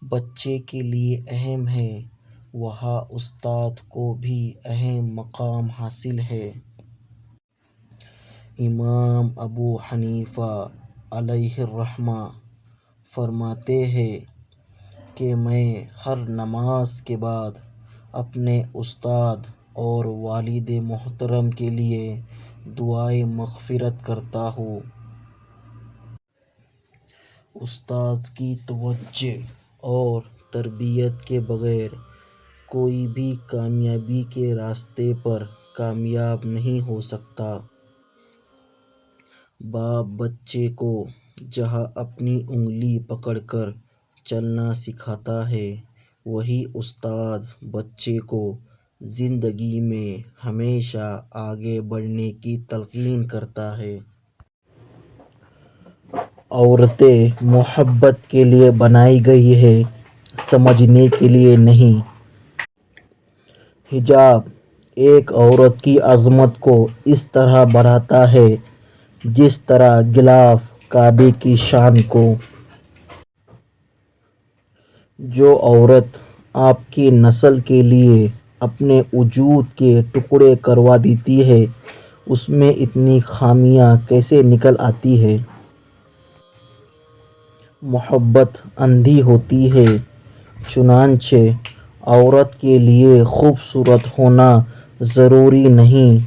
بچے کے لیے اہم ہے، وہاں استاد کو بھی اہم مقام حاصل ہے۔ امام ابو حنیفہ علیہ الرحمہ فرماتے ہیں کہ میں ہر نماز کے بعد اپنے استاد اور والد محترم کے لیے دعائے مغفرت کرتا ہوں۔ استاذ کی توجہ اور تربیت کے بغیر کوئی بھی کامیابی کے راستے پر کامیاب نہیں ہو سکتا۔ باپ بچے کو جہاں اپنی انگلی پکڑ کر چلنا سکھاتا ہے، وہیں استاد بچے کو زندگی میں ہمیشہ آگے بڑھنے کی تلقین کرتا ہے۔ عورتیں محبت کے لیے بنائی گئی ہیں، سمجھنے کے لیے نہیں۔ حجاب ایک عورت کی عظمت کو اس طرح بڑھاتا ہے جس طرح غلاف کعبے کی شان کو۔ جو عورت آپ کی نسل کے لیے اپنے وجود کے ٹکڑے کروا دیتی ہے، اس میں اتنی خامیاں کیسے نکل آتی ہیں؟ محبت اندھی ہوتی ہے، چنانچہ عورت کے لیے خوبصورت ہونا ضروری نہیں،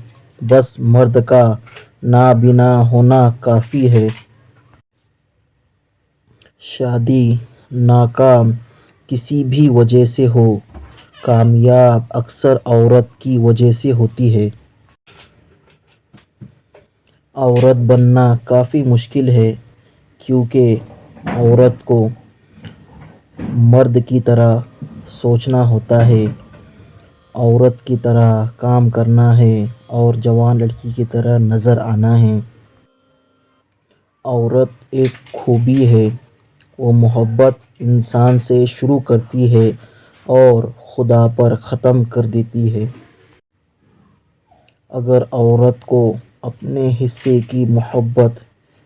بس مرد کا نابینا ہونا کافی ہے۔ شادی ناکام کسی بھی وجہ سے ہو، کامیاب اکثر عورت کی وجہ سے ہوتی ہے۔ عورت بننا کافی مشکل ہے، کیونکہ عورت کو مرد کی طرح سوچنا ہوتا ہے، عورت کی طرح کام کرنا ہے اور جوان لڑکی کی طرح نظر آنا ہے۔ عورت ایک خوبی ہے، وہ محبت انسان سے شروع کرتی ہے اور خدا پر ختم کر دیتی ہے۔ اگر عورت کو اپنے حصے کی محبت،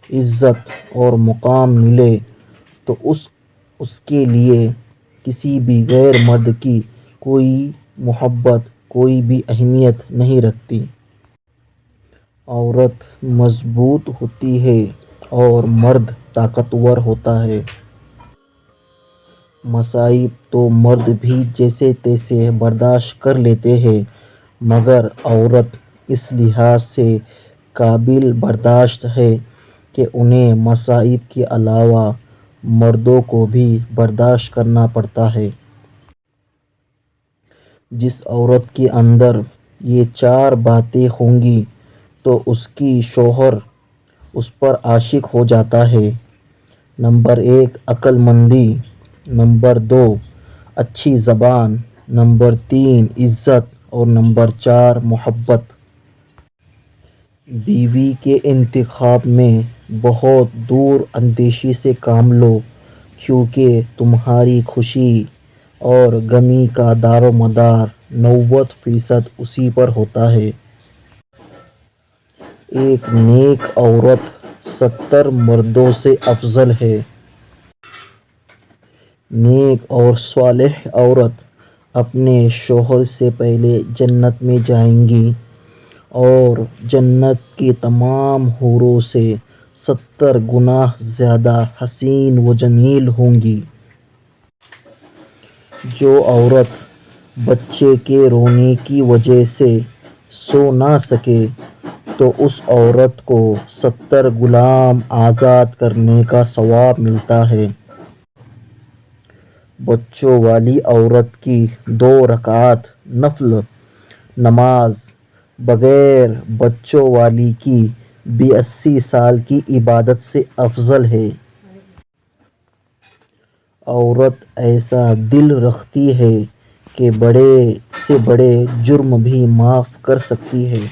عزت اور مقام ملے تو اس کے لیے کسی بھی غیر مرد کی کوئی محبت، کوئی بھی اہمیت نہیں رکھتی۔ عورت مضبوط ہوتی ہے اور مرد طاقتور ہوتا ہے۔ مصائب تو مرد بھی جیسے تیسے برداشت کر لیتے ہیں، مگر عورت اس لحاظ سے قابل برداشت ہے کہ انہیں مصائب کے علاوہ مردوں کو بھی برداشت کرنا پڑتا ہے۔ جس عورت کے اندر یہ چار باتیں ہوں گی تو اس کی شوہر اس پر عاشق ہو جاتا ہے۔ نمبر 1 عقل مندی، نمبر 2 اچھی زبان، نمبر 3 عزت اور نمبر 4 محبت۔ بیوی کے انتخاب میں بہت دور اندیشی سے کام لو، کیونکہ تمہاری خوشی اور غمی کا دار و مدار 90% اسی پر ہوتا ہے۔ ایک نیک عورت 70 مردوں سے افضل ہے۔ نیک اور صالح عورت اپنے شوہر سے پہلے جنت میں جائیں گی اور جنت کی تمام حوروں سے 70 گنا زیادہ حسین و جمیل ہوں گی۔ جو عورت بچے کے رونے کی وجہ سے سو نہ سکے تو اس عورت کو 70 غلام آزاد کرنے کا ثواب ملتا ہے۔ بچوں والی عورت کی 2 رکعت نفل نماز بغیر بچوں والی کی 82 سال کی عبادت سے افضل ہے۔ عورت ایسا دل رکھتی ہے کہ بڑے سے بڑے جرم بھی معاف کر سکتی ہے۔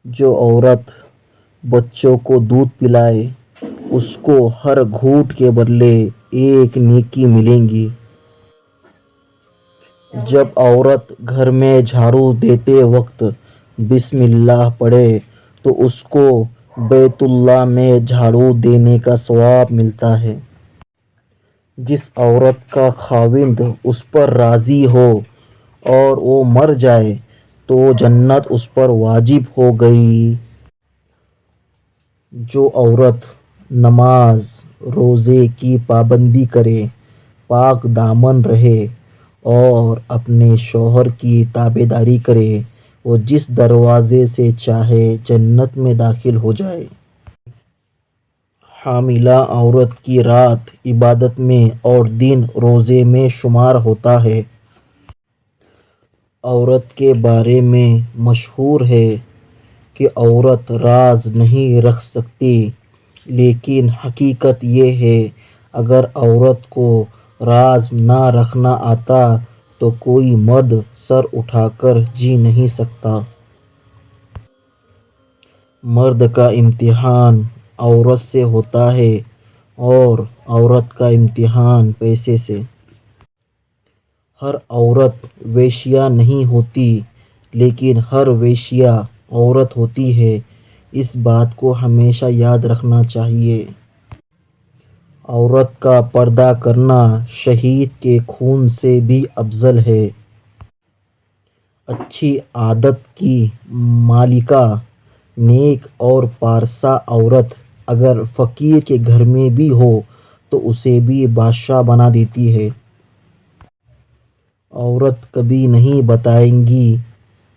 جو عورت بچوں کو دودھ پلائے، اس کو ہر گھونٹ کے بدلے 1 نیکی ملے گی۔ جب عورت گھر میں جھاڑو دیتے وقت بسم اللہ پڑھے تو اس کو بیت اللہ میں جھاڑو دینے کا ثواب ملتا ہے۔ جس عورت کا خاوند اس پر راضی ہو اور وہ مر جائے تو جنت اس پر واجب ہو گئی۔ جو عورت نماز روزے کی پابندی کرے، پاک دامن رہے اور اپنے شوہر کی تابعداری کرے، وہ جس دروازے سے چاہے جنت میں داخل ہو جائے۔ حاملہ عورت کی رات عبادت میں اور دن روزے میں شمار ہوتا ہے۔ عورت کے بارے میں مشہور ہے کہ عورت راز نہیں رکھ سکتی، لیکن حقیقت یہ ہے اگر عورت کو راز نہ رکھنا آتا تو کوئی مرد سر اٹھا کر جی نہیں سکتا۔ مرد کا امتحان عورت سے ہوتا ہے اور عورت کا امتحان پیسے سے۔ ہر عورت ویشیا نہیں ہوتی، لیکن ہر ویشیا عورت ہوتی ہے، اس بات کو ہمیشہ یاد رکھنا چاہیے۔ عورت کا پردہ کرنا شہید کے خون سے بھی افضل ہے۔ اچھی عادت کی مالکہ، نیک اور پارسا عورت اگر فقیر کے گھر میں بھی ہو تو اسے بھی بادشاہ بنا دیتی ہے۔ عورت کبھی نہیں بتائے گی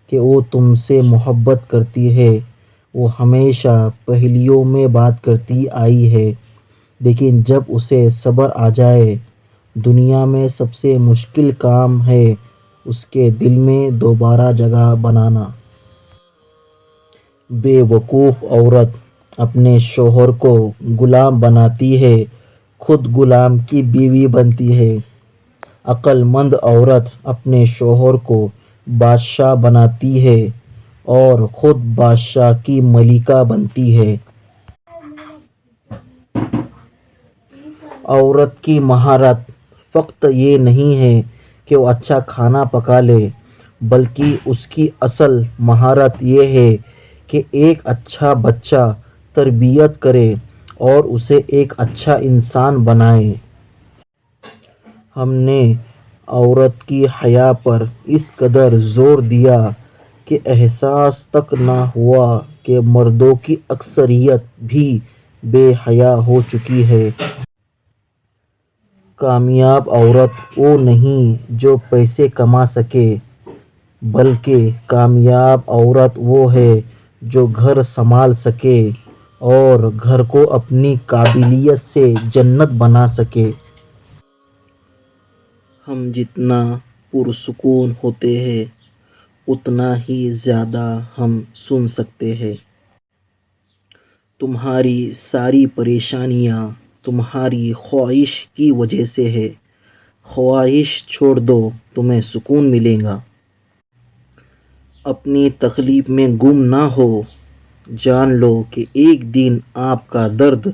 کہ وہ تم سے محبت کرتی ہے، وہ ہمیشہ پہیلیوں میں بات کرتی آئی ہے، لیکن جب اسے صبر آ جائے، دنیا میں سب سے مشکل کام ہے اس کے دل میں دوبارہ جگہ بنانا۔ بے وقوف عورت اپنے شوہر کو غلام بناتی ہے، خود غلام کی بیوی بنتی ہے۔ عقل مند عورت اپنے شوہر کو بادشاہ بناتی ہے اور خود بادشاہ کی ملکہ بنتی ہے۔ عورت کی مہارت فقط یہ نہیں ہے کہ وہ اچھا کھانا پکا لے، بلکہ اس کی اصل مہارت یہ ہے کہ ایک اچھا بچہ تربیت کرے اور اسے ایک اچھا انسان بنائے۔ ہم نے عورت کی حیا پر اس قدر زور دیا کہ احساس تک نہ ہوا کہ مردوں کی اکثریت بھی بے حیا ہو چکی ہے۔ کامیاب عورت وہ نہیں جو پیسے کما سکے، بلکہ کامیاب عورت وہ ہے جو گھر سنبھال سکے اور گھر کو اپنی قابلیت سے جنت بنا سکے۔ ہم جتنا پرسکون ہوتے ہیں اتنا ہی زیادہ ہم سن سکتے ہیں۔ تمہاری ساری پریشانیاں تمہاری خواہش کی وجہ سے ہے، خواہش چھوڑ دو، تمہیں سکون ملے گا۔ اپنی تکلیف میں گم نہ ہو، جان لو کہ ایک دن آپ کا درد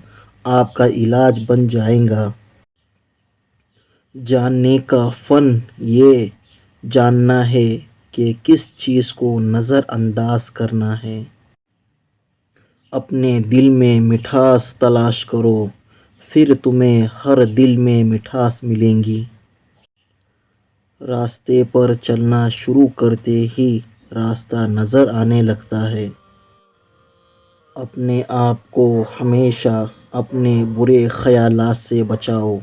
آپ کا علاج بن جائے گا۔ جاننے کا فن یہ جاننا ہے کہ کس چیز کو نظر انداز کرنا ہے۔ اپنے دل میں مٹھاس تلاش کرو، پھر تمہیں ہر دل میں مٹھاس ملے گی۔ راستے پر چلنا شروع کرتے ہی راستہ نظر آنے لگتا ہے۔ اپنے آپ کو ہمیشہ اپنے برے خیالات سے بچاؤ،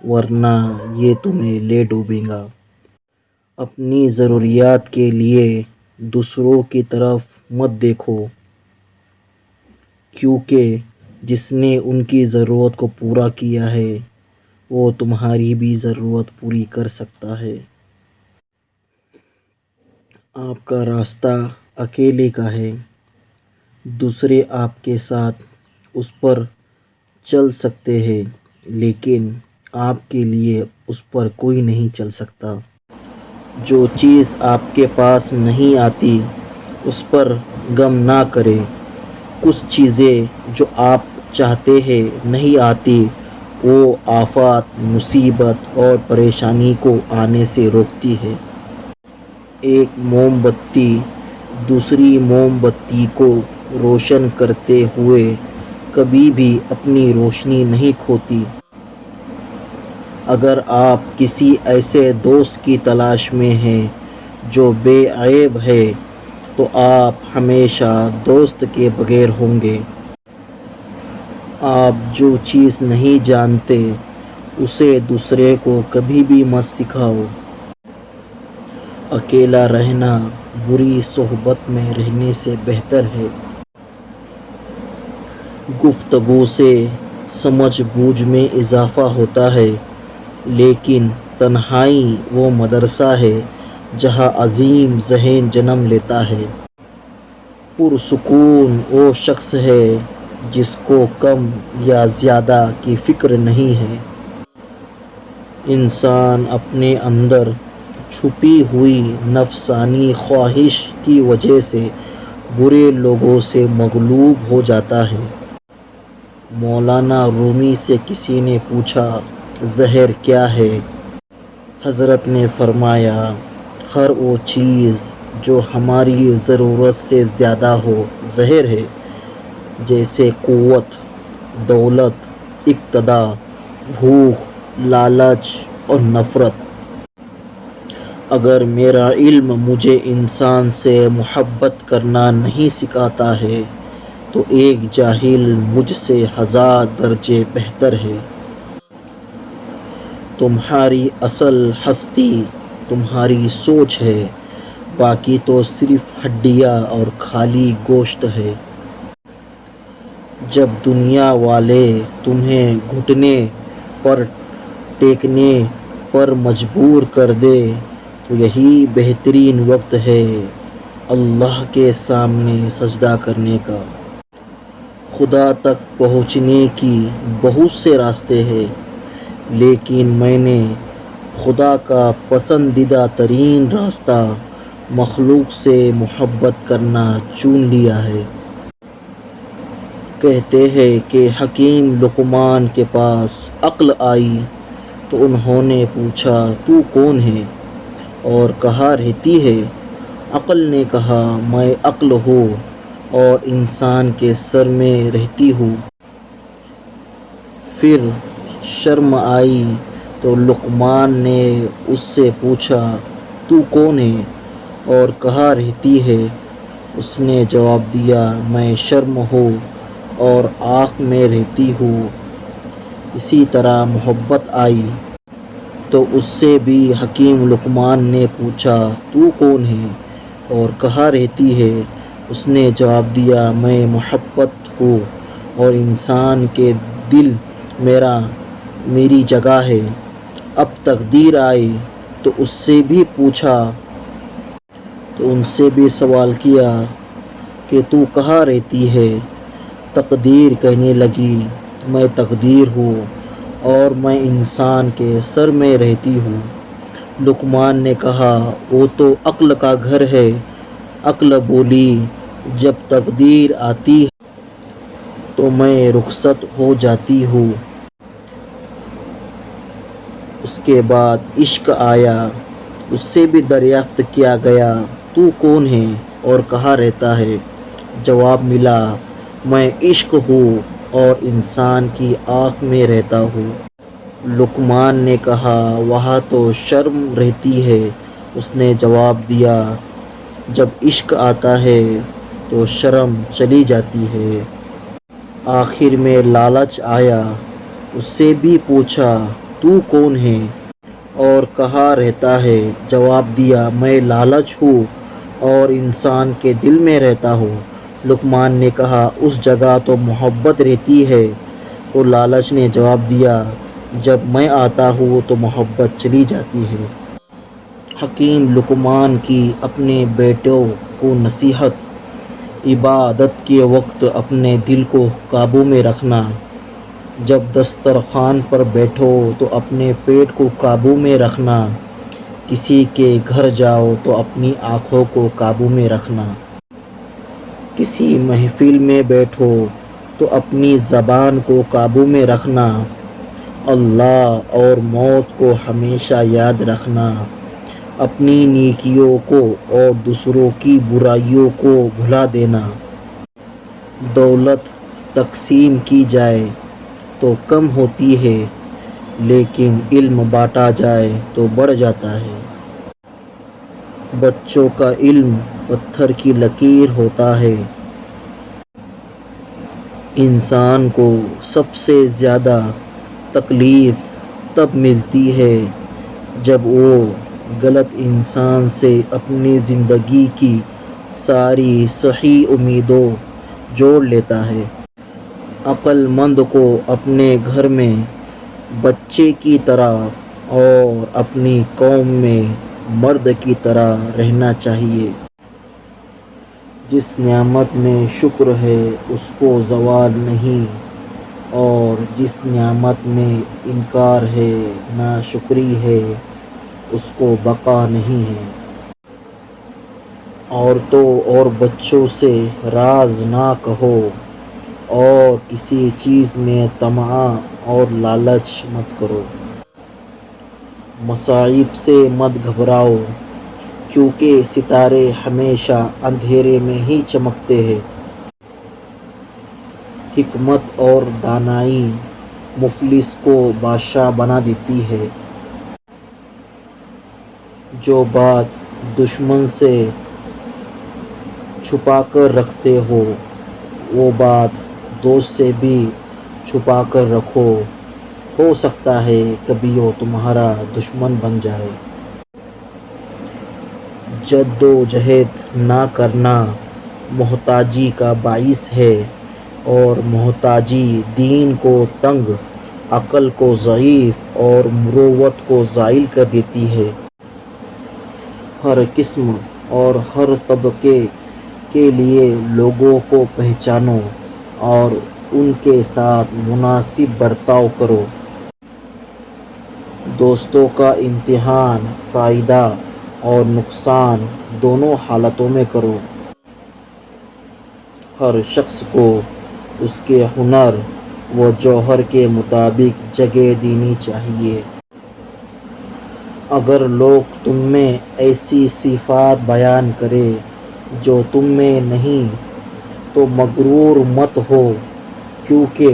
ورنہ یہ تمہیں لے ڈوبے گا۔ اپنی ضروریات کے لیے دوسروں کی طرف مت دیکھو، کیونکہ جس نے ان کی ضرورت کو پورا کیا ہے وہ تمہاری بھی ضرورت پوری کر سکتا ہے۔ آپ کا راستہ اکیلے کا ہے، دوسرے آپ کے ساتھ اس پر چل سکتے ہیں، لیکن آپ کے لیے اس پر کوئی نہیں چل سکتا۔ جو چیز آپ کے پاس نہیں آتی اس پر غم نہ کریں۔ کچھ چیزیں جو آپ چاہتے ہیں نہیں آتی، وہ آفات، مصیبت اور پریشانی کو آنے سے روکتی ہے۔ ایک موم بتی دوسری موم بتی کو روشن کرتے ہوئے کبھی بھی اپنی روشنی نہیں کھوتی۔ اگر آپ کسی ایسے دوست کی تلاش میں ہیں جو بے عیب ہے تو آپ ہمیشہ دوست کے بغیر ہوں گے۔ آپ جو چیز نہیں جانتے اسے دوسرے کو کبھی بھی مت سکھاؤ۔ اکیلا رہنا بری صحبت میں رہنے سے بہتر ہے۔ گفتگو سے سمجھ بوجھ میں اضافہ ہوتا ہے، لیکن تنہائی وہ مدرسہ ہے جہاں عظیم ذہن جنم لیتا ہے۔ پرسکون وہ شخص ہے جس کو کم یا زیادہ کی فکر نہیں ہے۔ انسان اپنے اندر چھپی ہوئی نفسانی خواہش کی وجہ سے برے لوگوں سے مغلوب ہو جاتا ہے۔ مولانا رومی سے کسی نے پوچھا، زہر کیا ہے؟ حضرت نے فرمایا، ہر وہ چیز جو ہماری ضرورت سے زیادہ ہو زہر ہے، جیسے قوت، دولت، اقتدار، بھوک، لالچ اور نفرت۔ اگر میرا علم مجھے انسان سے محبت کرنا نہیں سکھاتا ہے تو ایک جاہل مجھ سے 1000 درجے بہتر ہے۔ تمہاری اصل ہستی تمہاری سوچ ہے، باقی تو صرف ہڈیاں اور خالی گوشت ہے۔ جب دنیا والے تمہیں گھٹنے پر ٹیکنے پر مجبور کر دیں تو یہی بہترین وقت ہے اللہ کے سامنے سجدہ کرنے کا۔ خدا تک پہنچنے کی بہت سے راستے ہیں، لیکن میں نے خدا کا پسندیدہ ترین راستہ مخلوق سے محبت کرنا چن لیا ہے۔ کہتے ہیں کہ حکیم لقمان کے پاس عقل آئی تو انہوں نے پوچھا، تو کون ہے اور کہاں رہتی ہے؟ عقل نے کہا، میں عقل ہوں اور انسان کے سر میں رہتی ہوں۔ پھر شرم آئی تو لقمان نے اس سے پوچھا، تو کون ہے اور کہاں رہتی ہے؟ اس نے جواب دیا، میں شرم ہوں اور آنکھ میں رہتی ہوں۔ اسی طرح محبت آئی تو اس سے بھی حکیم لقمان نے پوچھا، تو کون ہے اور کہاں رہتی ہے؟ اس نے جواب دیا، میں محبت ہوں اور انسان کے دل میری جگہ ہے۔ اب تقدیر آئی تو اس سے بھی پوچھا تو ان سے بھی سوال کیا کہ تو کہاں رہتی ہے؟ تقدیر کہنے لگی، میں تقدیر ہوں اور میں انسان کے سر میں رہتی ہوں۔ لقمان نے کہا، وہ تو عقل کا گھر ہے۔ عقل بولی، جب تقدیر آتی ہے تو میں رخصت ہو جاتی ہوں۔ اس کے بعد عشق آیا، اس سے بھی دریافت کیا گیا، تو کون ہے اور کہاں رہتا ہے؟ جواب ملا، میں عشق ہوں اور انسان کی آنکھ میں رہتا ہوں۔ لقمان نے کہا، وہاں تو شرم رہتی ہے۔ اس نے جواب دیا، جب عشق آتا ہے تو شرم چلی جاتی ہے۔ آخر میں لالچ آیا، اس سے بھی پوچھا، تو کون ہے اور کہاں رہتا ہے؟ جواب دیا، میں لالچ ہوں اور انسان کے دل میں رہتا ہوں۔ لقمان نے کہا، اس جگہ تو محبت رہتی ہے۔ تو لالچ نے جواب دیا، جب میں آتا ہوں تو محبت چلی جاتی ہے۔ حکیم لقمان کی اپنے بیٹوں کو نصیحت، عبادت کے وقت اپنے دل کو قابو میں رکھنا، جب دسترخوان پر بیٹھو تو اپنے پیٹ کو قابو میں رکھنا، کسی کے گھر جاؤ تو اپنی آنکھوں کو قابو میں رکھنا، کسی محفل میں بیٹھو تو اپنی زبان کو قابو میں رکھنا، اللہ اور موت کو ہمیشہ یاد رکھنا، اپنی نیکیوں کو اور دوسروں کی برائیوں کو بھلا دینا۔ دولت تقسیم کی جائے تو کم ہوتی ہے، لیکن علم بانٹا جائے تو بڑھ جاتا ہے۔ بچوں کا علم پتھر کی لکیر ہوتا ہے۔ انسان کو سب سے زیادہ تکلیف تب ملتی ہے جب وہ غلط انسان سے اپنی زندگی کی ساری صحیح امیدیں جوڑ لیتا ہے۔ عقل مند کو اپنے گھر میں بچے کی طرح اور اپنی قوم میں مرد کی طرح رہنا چاہیے۔ جس نعمت میں شکر ہے اس کو زوال نہیں، اور جس نعمت میں انکار ہے، ناشکری ہے، اس کو بقا نہیں ہے۔ عورتوں اور بچوں سے راز نہ کہو، اور کسی چیز میں طمع اور لالچ مت کرو۔ مصائب سے مت گھبراؤ، کیونکہ ستارے ہمیشہ اندھیرے میں ہی چمکتے ہیں۔ حکمت اور دانائی مفلس کو بادشاہ بنا دیتی ہے۔ جو بات دشمن سے چھپا کر رکھتے ہو، وہ بات دوست سے بھی چھپا کر رکھو، ہو سکتا ہے کبھی وہ تمہارا دشمن بن جائے۔ جد و جہد نہ کرنا محتاجی کا باعث ہے، اور محتاجی دین کو تنگ، عقل کو ضعیف اور مروت کو زائل کر دیتی ہے۔ ہر قسم اور ہر طبقے کے لیے لوگوں کو پہچانو اور ان کے ساتھ مناسب برتاؤ کرو۔ دوستوں کا امتحان فائدہ اور نقصان دونوں حالتوں میں کرو۔ ہر شخص کو اس کے ہنر و جوہر کے مطابق جگہ دینی چاہیے۔ اگر لوگ تم میں ایسی صفات بیان کریں جو تم میں نہیں، تو مغرور مت ہو، کیونکہ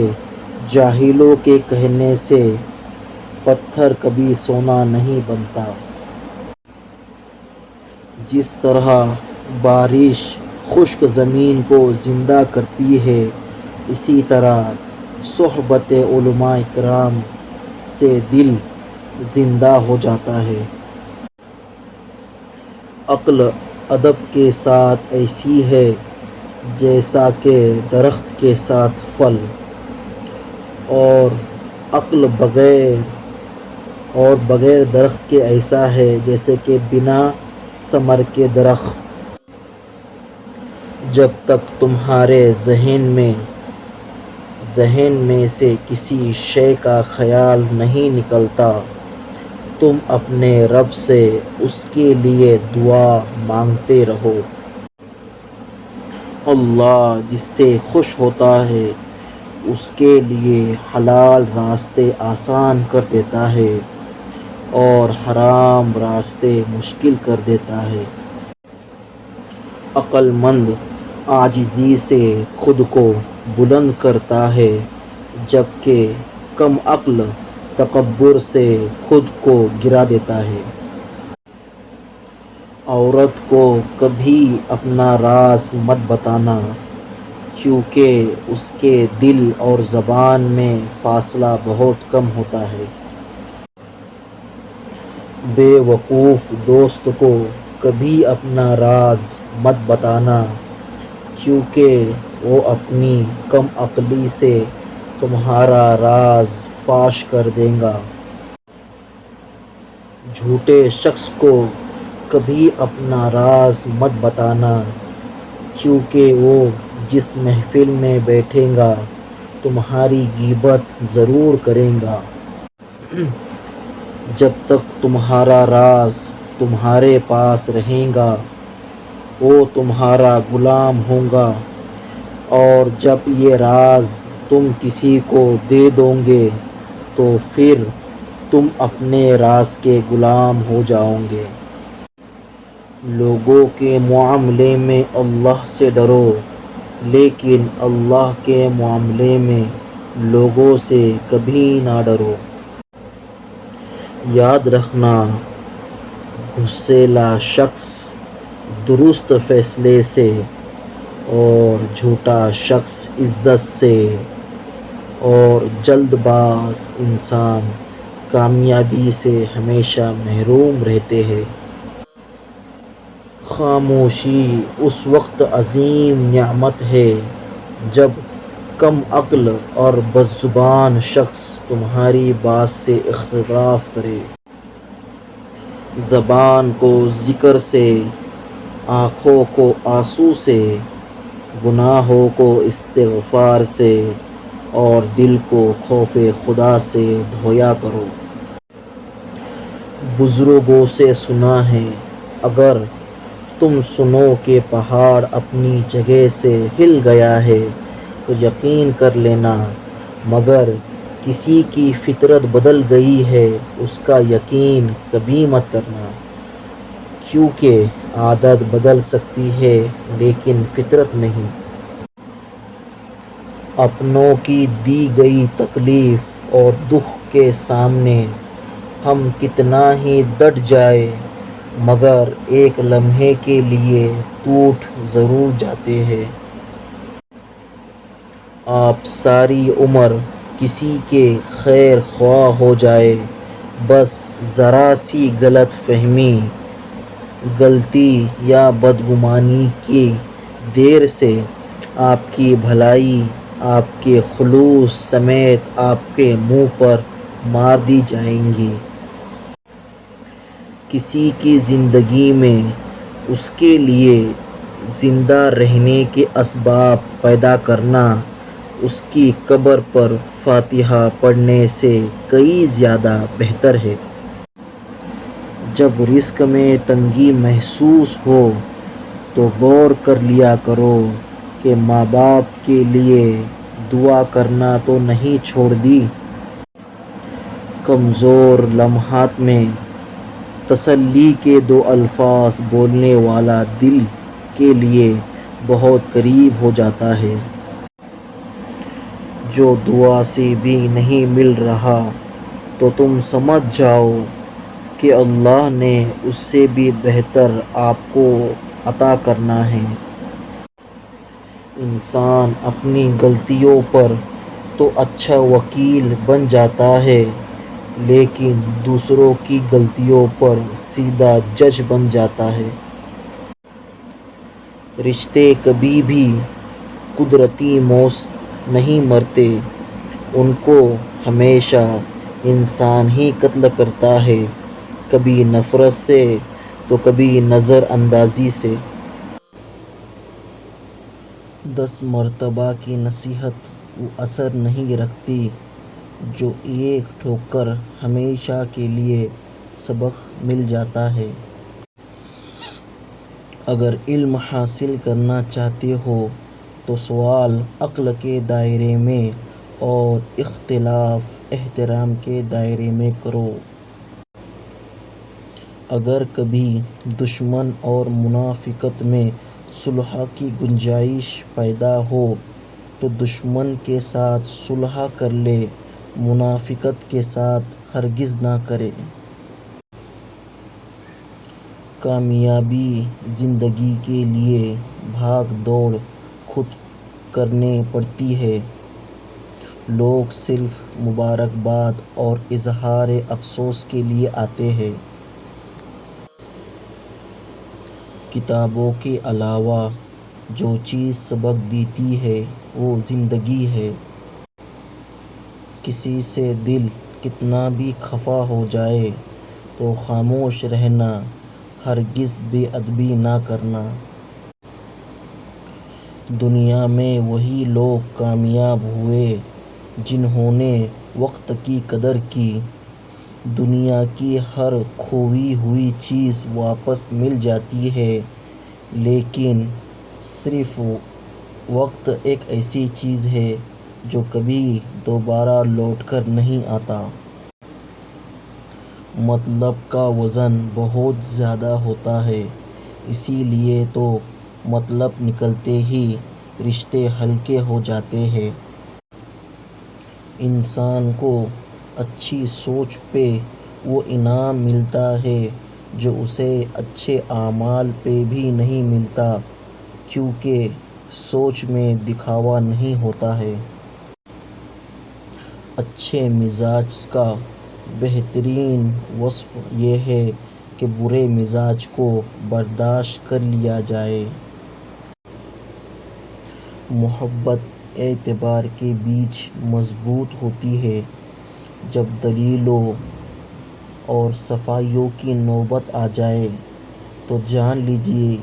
جاہلوں کے کہنے سے پتھر کبھی سونا نہیں بنتا۔ جس طرح بارش خشک زمین کو زندہ کرتی ہے، اسی طرح صحبت علماء کرام سے دل زندہ ہو جاتا ہے۔ عقل ادب کے ساتھ ایسی ہے جیسا کہ درخت کے ساتھ پھل، اور عقل بغیر درخت کے ایسا ہے جیسے کہ بنا ثمر کے درخت۔ جب تک تمہارے ذہن میں سے کسی شے کا خیال نہیں نکلتا، تم اپنے رب سے اس کے لیے دعا مانگتے رہو۔ اللہ جس سے خوش ہوتا ہے اس کے لیے حلال راستے آسان کر دیتا ہے، اور حرام راستے مشکل کر دیتا ہے۔ عقل مند عاجزی سے خود کو بلند کرتا ہے، جبکہ کم عقل تکبر سے خود کو گرا دیتا ہے۔ عورت کو کبھی اپنا راز مت بتانا، کیونکہ اس کے دل اور زبان میں فاصلہ بہت کم ہوتا ہے۔ بے وقوف دوست کو کبھی اپنا راز مت بتانا، کیونکہ وہ اپنی کم عقلی سے تمہارا راز فاش کر دے گا۔ جھوٹے شخص کو کبھی اپنا راز مت بتانا، کیونکہ وہ جس محفل میں بیٹھے گا تمہاری غیبت ضرور کرے گا۔ جب تک تمہارا راز تمہارے پاس رہے گا وہ تمہارا غلام ہوگا، اور جب یہ راز تم کسی کو دے دو گے تو پھر تم اپنے راز کے غلام ہو جاؤ گے۔ لوگوں کے معاملے میں اللہ سے ڈرو، لیکن اللہ کے معاملے میں لوگوں سے کبھی نہ ڈرو۔ یاد رکھنا، غصیلا شخص درست فیصلے سے، اور جھوٹا شخص عزت سے، اور جلد باز انسان کامیابی سے ہمیشہ محروم رہتے ہیں۔ خاموشی اس وقت عظیم نعمت ہے جب کم عقل اور بدزبان شخص تمہاری بات سے اختلاف کرے، زبان کو ذکر سے، آنکھوں کو آنسو سے، گناہوں کو استغفار سے اور دل کو خوف خدا سے دھویا کرو۔ بزرگوں سے سنا ہے، اگر تم سنو کہ پہاڑ اپنی جگہ سے ہل گیا ہے تو یقین کر لینا، مگر کسی کی فطرت بدل گئی ہے اس کا یقین کبھی مت کرنا، کیونکہ عادت بدل سکتی ہے لیکن فطرت نہیں۔ اپنوں کی دی گئی تکلیف اور دکھ کے سامنے ہم کتنا ہی ڈٹ جائیں مگر ایک لمحے کے لیے ٹوٹ ضرور جاتے ہیں۔ آپ ساری عمر کسی کے خیر خواہ ہو جائیں، بس ذرا سی غلط فہمی، غلطی یا بدگمانی کی دیر سے آپ کی بھلائی آپ کے خلوص سمیت آپ کے منہ پر مار دی جائے گی۔ کسی کی زندگی میں اس کے لیے زندہ رہنے کے اسباب پیدا کرنا اس کی قبر پر فاتحہ پڑھنے سے کئی زیادہ بہتر ہے۔ جب رزق میں تنگی محسوس ہو تو غور کر لیا کرو کہ ماں باپ کے لیے دعا کرنا تو نہیں چھوڑ دی۔ کمزور لمحات میں تسلی کے دو الفاظ بولنے والا دل کے لیے بہت قریب ہو جاتا ہے۔ جو دعا سے بھی نہیں مل رہا تو تم سمجھ جاؤ کہ اللہ نے اس سے بھی بہتر آپ کو عطا کرنا ہے۔ انسان اپنی غلطیوں پر تو اچھا وکیل بن جاتا ہے لیکن دوسروں کی غلطیوں پر سیدھا جج بن جاتا ہے۔ رشتے کبھی بھی قدرتی موت نہیں مرتے، ان کو ہمیشہ انسان ہی قتل کرتا ہے، کبھی نفرت سے تو کبھی نظر اندازی سے۔ 10 مرتبہ کی نصیحت وہ اثر نہیں رکھتی جو ایک ٹھوکر ہمیشہ کے لیے سبق مل جاتا ہے۔ اگر علم حاصل کرنا چاہتے ہو تو سوال عقل کے دائرے میں اور اختلاف احترام کے دائرے میں کرو۔ اگر کبھی دشمن اور منافقت میں صلح کی گنجائش پیدا ہو تو دشمن کے ساتھ صلح کر لے، منافقت کے ساتھ ہرگز نہ کرے۔ کامیابی زندگی کے لیے بھاگ دوڑ خود کرنی پڑتی ہے، لوگ صرف مبارکباد اور اظہار افسوس کے لیے آتے ہیں۔ کتابوں کے علاوہ جو چیز سبق دیتی ہے وہ زندگی ہے۔ کسی سے دل کتنا بھی خفا ہو جائے تو خاموش رہنا، ہرگز بے ادبی نہ کرنا۔ دنیا میں وہی لوگ کامیاب ہوئے جنہوں نے وقت کی قدر کی۔ دنیا کی ہر کھوئی ہوئی چیز واپس مل جاتی ہے لیکن صرف وقت ایک ایسی چیز ہے جو کبھی دوبارہ لوٹ کر نہیں آتا۔ مطلب کا وزن بہت زیادہ ہوتا ہے، اسی لیے تو مطلب نکلتے ہی رشتے ہلکے ہو جاتے ہیں۔ انسان کو اچھی سوچ پہ وہ انعام ملتا ہے جو اسے اچھے اعمال پہ بھی نہیں ملتا، کیونکہ سوچ میں دکھاوا نہیں ہوتا ہے۔ اچھے مزاج کا بہترین وصف یہ ہے کہ برے مزاج کو برداشت کر لیا جائے۔ محبت اعتبار کے بیچ مضبوط ہوتی ہے۔ جب دلیلوں اور صفائیوں کی نوبت آ جائے تو جان لیجیے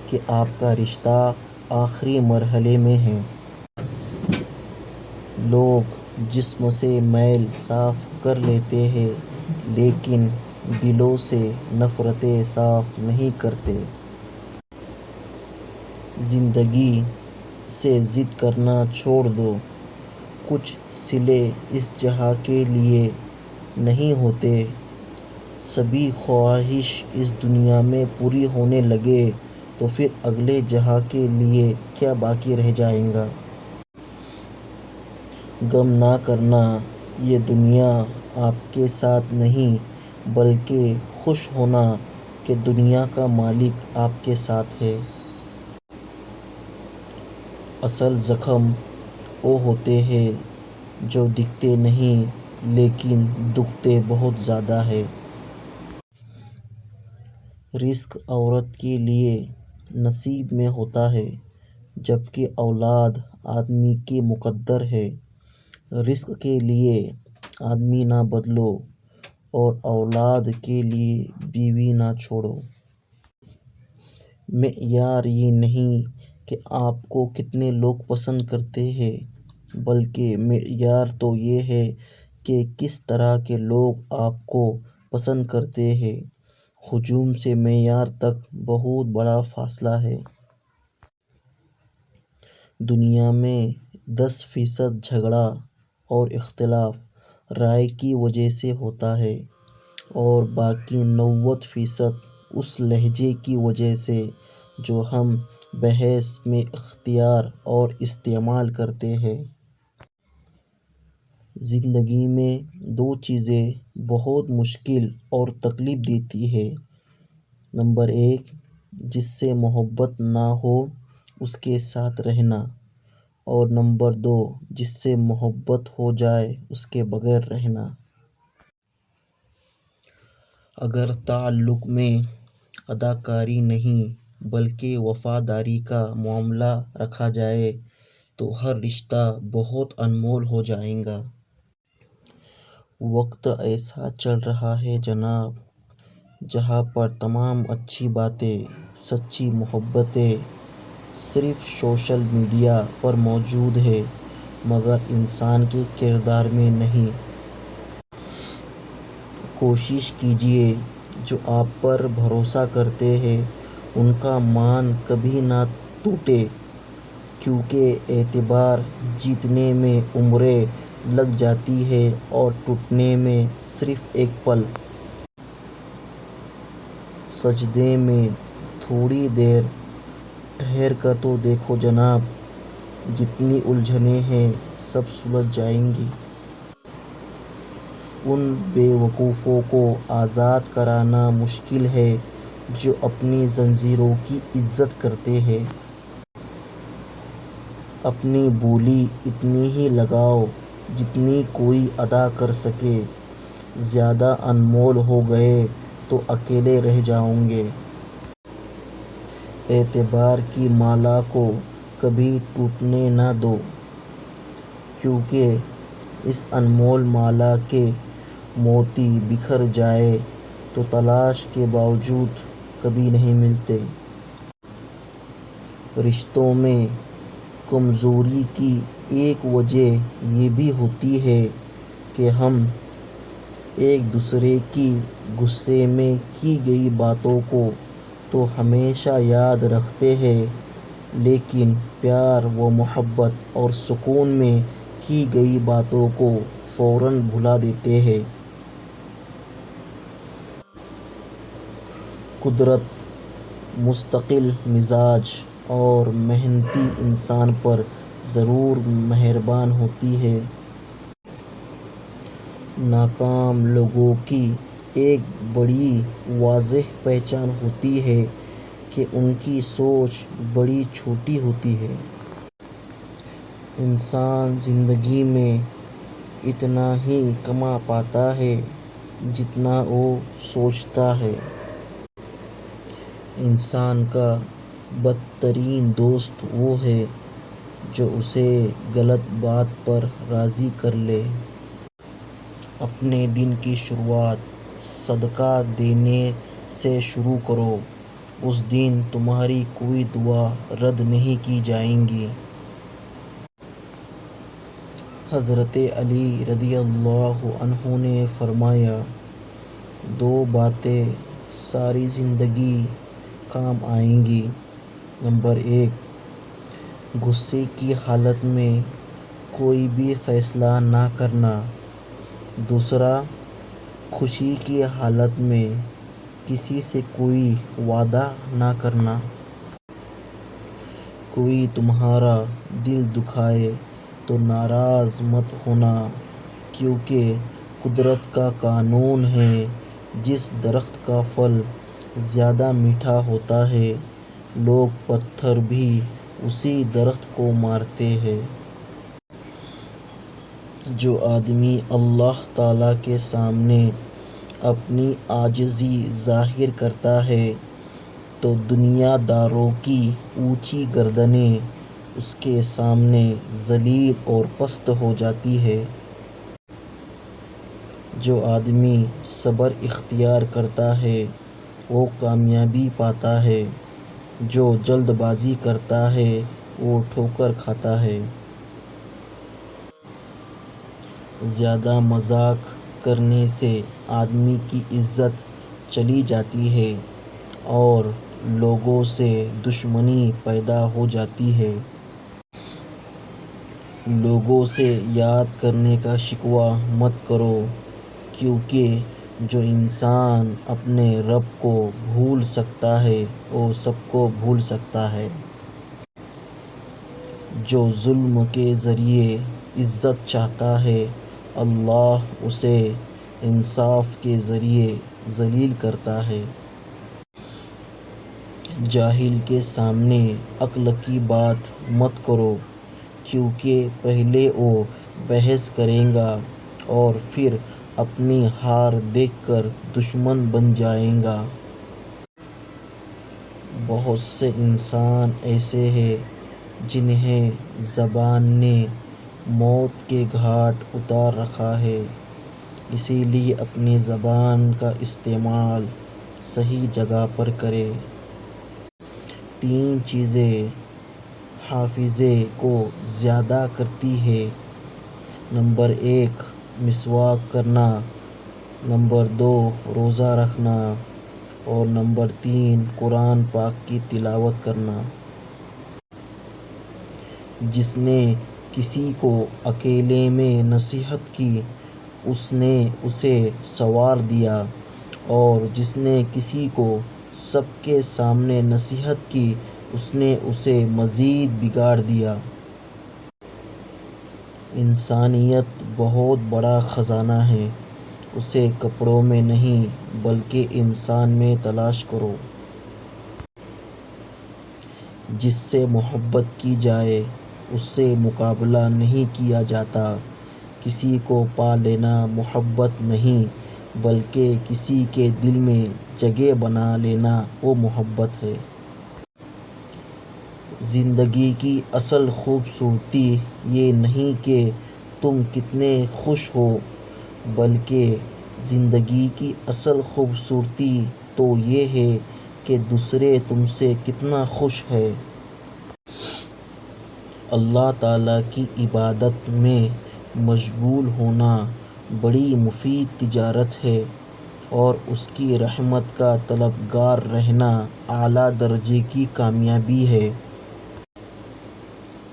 کہ آپ کا رشتہ آخری مرحلے میں ہے۔ لوگ جسم سے میل صاف کر لیتے ہیں لیکن دلوں سے نفرتیں صاف نہیں کرتے۔ زندگی سے ضد کرنا چھوڑ دو۔ کچھ صلے اس جہاں کے لیے نہیں ہوتے۔ سبھی خواہش اس دنیا میں پوری ہونے لگے تو پھر اگلے جہاں کے لیے کیا باقی رہ جائے گا؟ غم نہ کرنا، یہ دنیا آپ کے ساتھ نہیں بلکہ خوش ہونا کہ دنیا کا مالک آپ کے ساتھ ہے۔ اصل زخم وہ ہوتے ہیں جو دکھتے نہیں لیکن دکھتے بہت زیادہ ہیں۔ رزق عورت کے لیے نصیب میں ہوتا ہے جبکہ اولاد آدمی کے مقدر ہے۔ رزق کے لیے آدمی نہ بدلو اور اولاد کے لیے بیوی نہ چھوڑو۔ معیار یہ نہیں کہ آپ کو کتنے لوگ پسند کرتے ہیں بلکہ معیار تو یہ ہے کہ کس طرح کے لوگ آپ کو پسند کرتے ہیں۔ حجم سے معیار تک بہت بڑا فاصلہ ہے۔ دنیا میں 10% جھگڑا اور اختلاف رائے کی وجہ سے ہوتا ہے اور باقی 90% اس لہجے کی وجہ سے جو ہم بحث میں اختیار اور استعمال کرتے ہیں۔ زندگی میں دو چیزیں بہت مشکل اور تکلیف دیتی ہیں۔ نمبر 1، جس سے محبت نہ ہو اس کے ساتھ رہنا اور نمبر 2، جس سے محبت ہو جائے اس کے بغیر رہنا۔ اگر تعلق میں اداکاری نہیں بلکہ وفاداری کا معاملہ رکھا جائے تو ہر رشتہ بہت انمول ہو جائے گا۔ وقت ایسا چل رہا ہے جناب جہاں پر تمام اچھی باتیں، سچی محبتیں صرف سوشل میڈیا پر موجود ہیں مگر انسان کے کردار میں نہیں۔ کوشش کیجیے جو آپ پر بھروسہ کرتے ہیں ان کا مان کبھی نہ ٹوٹے کیونکہ اعتبار جیتنے میں عمریں لگ جاتی ہیں اور ٹوٹنے میں صرف ایک پل۔ سجدے میں تھوڑی دیر ٹھہر کر تو دیکھو جناب، جتنی الجھنیں ہیں سب سلجھ جائیں گی۔ ان بے وقوفوں کو آزاد کرانا مشکل ہے جو اپنی زنجیروں کی عزت کرتے ہیں۔ اپنی بولی اتنی ہی لگاؤ جتنی کوئی ادا کر سکے۔ زیادہ انمول ہو گئے تو اکیلے رہ جاؤ گے۔ اعتبار کی مالا کو کبھی ٹوٹنے نہ دو کیونکہ اس انمول مالا کے موتی بکھر جائیں تو تلاش کے باوجود کبھی نہیں ملتے۔ رشتوں میں کمزوری کی ایک وجہ یہ بھی ہوتی ہے کہ ہم ایک دوسرے کی غصے میں کی گئی باتوں کو تو ہمیشہ یاد رکھتے ہیں لیکن پیار و محبت اور سکون میں کی گئی باتوں کو فوراً بھلا دیتے ہیں۔ قدرت مستقل مزاج اور محنتی انسان پر ضرور مہربان ہوتی ہے۔ ناکام لوگوں کی ایک بڑی واضح پہچان ہوتی ہے کہ ان کی سوچ بڑی چھوٹی ہوتی ہے۔ انسان زندگی میں اتنا ہی کما پاتا ہے جتنا وہ سوچتا ہے۔ انسان کا بدترین دوست وہ ہے جو اسے غلط بات پر راضی کر لے۔ اپنے دن کی شروعات صدقہ دینے سے شروع کرو، اس دن تمہاری کوئی دعا رد نہیں کی جائے گی۔ حضرت علی رضی اللہ عنہ نے فرمایا، دو باتیں ساری زندگی کام آئیں گی۔ نمبر 1، غصے کی حالت میں کوئی بھی فیصلہ نہ کرنا۔ دوسرا، خوشی کی حالت میں کسی سے کوئی وعدہ نہ کرنا۔ کوئی تمہارا دل دکھائے تو ناراض مت ہونا، کیونکہ قدرت کا قانون ہے، جس درخت کا پھل زیادہ میٹھا ہوتا ہے، لوگ پتھر بھی اسی درخت کو مارتے ہیں۔ جو آدمی اللہ تعالیٰ کے سامنے اپنی عاجزی ظاہر کرتا ہے تو دنیا داروں کی اونچی گردنیں اس کے سامنے ذلیل اور پست ہو جاتی ہیں۔ جو آدمی صبر اختیار کرتا ہے وہ کامیابی پاتا ہے، جو جلد بازی کرتا ہے وہ ٹھوکر کھاتا ہے۔ زیادہ مذاق کرنے سے آدمی کی عزت چلی جاتی ہے اور لوگوں سے دشمنی پیدا ہو جاتی ہے۔ لوگوں سے یاد کرنے کا شکوہ مت کرو، کیونکہ جو انسان اپنے رب کو بھول سکتا ہے وہ سب کو بھول سکتا ہے۔ جو ظلم کے ذریعے عزت چاہتا ہے، اللہ اسے انصاف کے ذریعے ذلیل کرتا ہے۔ جاہل کے سامنے عقل کی بات مت کرو، کیونکہ پہلے وہ بحث کرے گا اور پھر اپنی ہار دیکھ کر دشمن بن جائے گا۔ بہت سے انسان ایسے ہیں جنہیں زبان نے موت کے گھاٹ اتار رکھا ہے، اسی لیے اپنی زبان کا استعمال صحیح جگہ پر کریں۔ 3 چیزیں حافظے کو زیادہ کرتی ہیں۔ نمبر 1، مسواک کرنا۔ نمبر 2، روزہ رکھنا اور نمبر 3، قرآن پاک کی تلاوت کرنا۔ جس نے کسی کو اکیلے میں نصیحت کی اس نے اسے سنوار دیا، اور جس نے کسی کو سب کے سامنے نصیحت کی اس نے اسے مزید بگاڑ دیا۔ انسانیت بہت بڑا خزانہ ہے، اسے کپڑوں میں نہیں بلکہ انسان میں تلاش کرو۔ جس سے محبت کی جائے اس سے مقابلہ نہیں کیا جاتا۔ کسی کو پا لینا محبت نہیں بلکہ کسی کے دل میں جگہ بنا لینا وہ محبت ہے۔ زندگی کی اصل خوبصورتی یہ نہیں کہ تم کتنے خوش ہو، بلکہ زندگی کی اصل خوبصورتی تو یہ ہے کہ دوسرے تم سے کتنا خوش ہیں۔ اللہ تعالیٰ کی عبادت میں مشغول ہونا بڑی مفید تجارت ہے اور اس کی رحمت کا طلبگار رہنا اعلیٰ درجے کی کامیابی ہے۔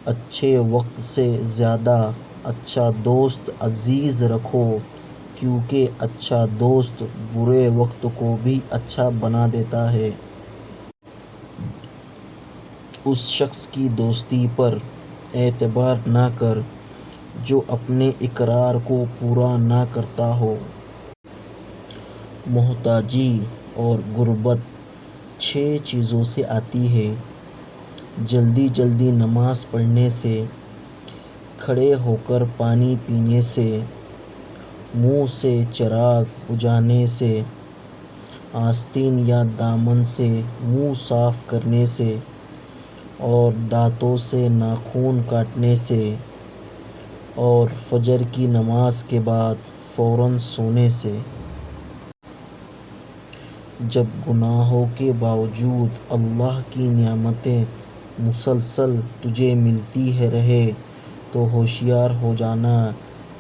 اچھے وقت سے زیادہ اچھا دوست عزیز رکھو، کیونکہ اچھا دوست برے وقت کو بھی اچھا بنا دیتا ہے۔ اس شخص کی دوستی پر اعتبار نہ کر جو اپنے اقرار کو پورا نہ کرتا ہو۔ محتاجی اور غربت 6 چیزوں سے آتی ہے۔ جلدی جلدی نماز پڑھنے سے، کھڑے ہو کر پانی پینے سے، منہ سے چراغ بجھانے سے، آستین یا دامن سے منہ صاف کرنے سے، اور دانتوں سے ناخن کاٹنے سے اور فجر کی نماز کے بعد فوراً سونے سے۔ جب گناہوں کے باوجود اللہ کی نعمتیں مسلسل تجھے ملتی رہے تو ہوشیار ہو جانا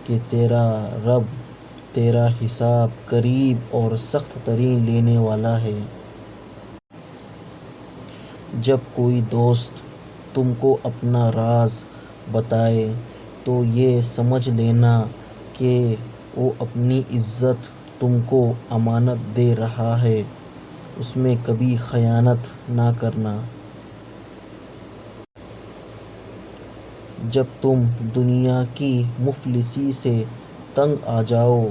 کہ تیرا رب تیرا حساب قریب اور سخت ترین لینے والا ہے۔ جب کوئی دوست تم کو اپنا راز بتائے تو یہ سمجھ لینا کہ وہ اپنی عزت تم کو امانت دے رہا ہے، اس میں کبھی خیانت نہ کرنا۔ جب تم دنیا کی مفلسی سے تنگ آ جاؤ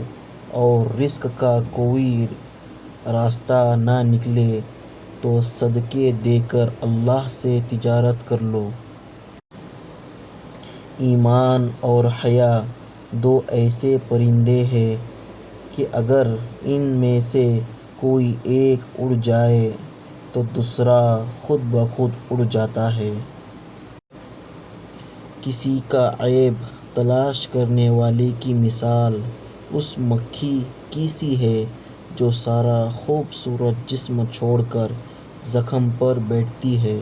اور رزق کا کوئی راستہ نہ نکلے تو صدقے دے کر اللہ سے تجارت کر لو۔ ایمان اور حیا دو ایسے پرندے ہیں کہ اگر ان میں سے کوئی ایک اڑ جائے تو دوسرا خود بخود اڑ جاتا ہے۔ کسی کا عیب تلاش کرنے والے کی مثال اس مکھی کی سی ہے جو سارا خوبصورت جسم چھوڑ کر زخم پر بیٹھتی ہے۔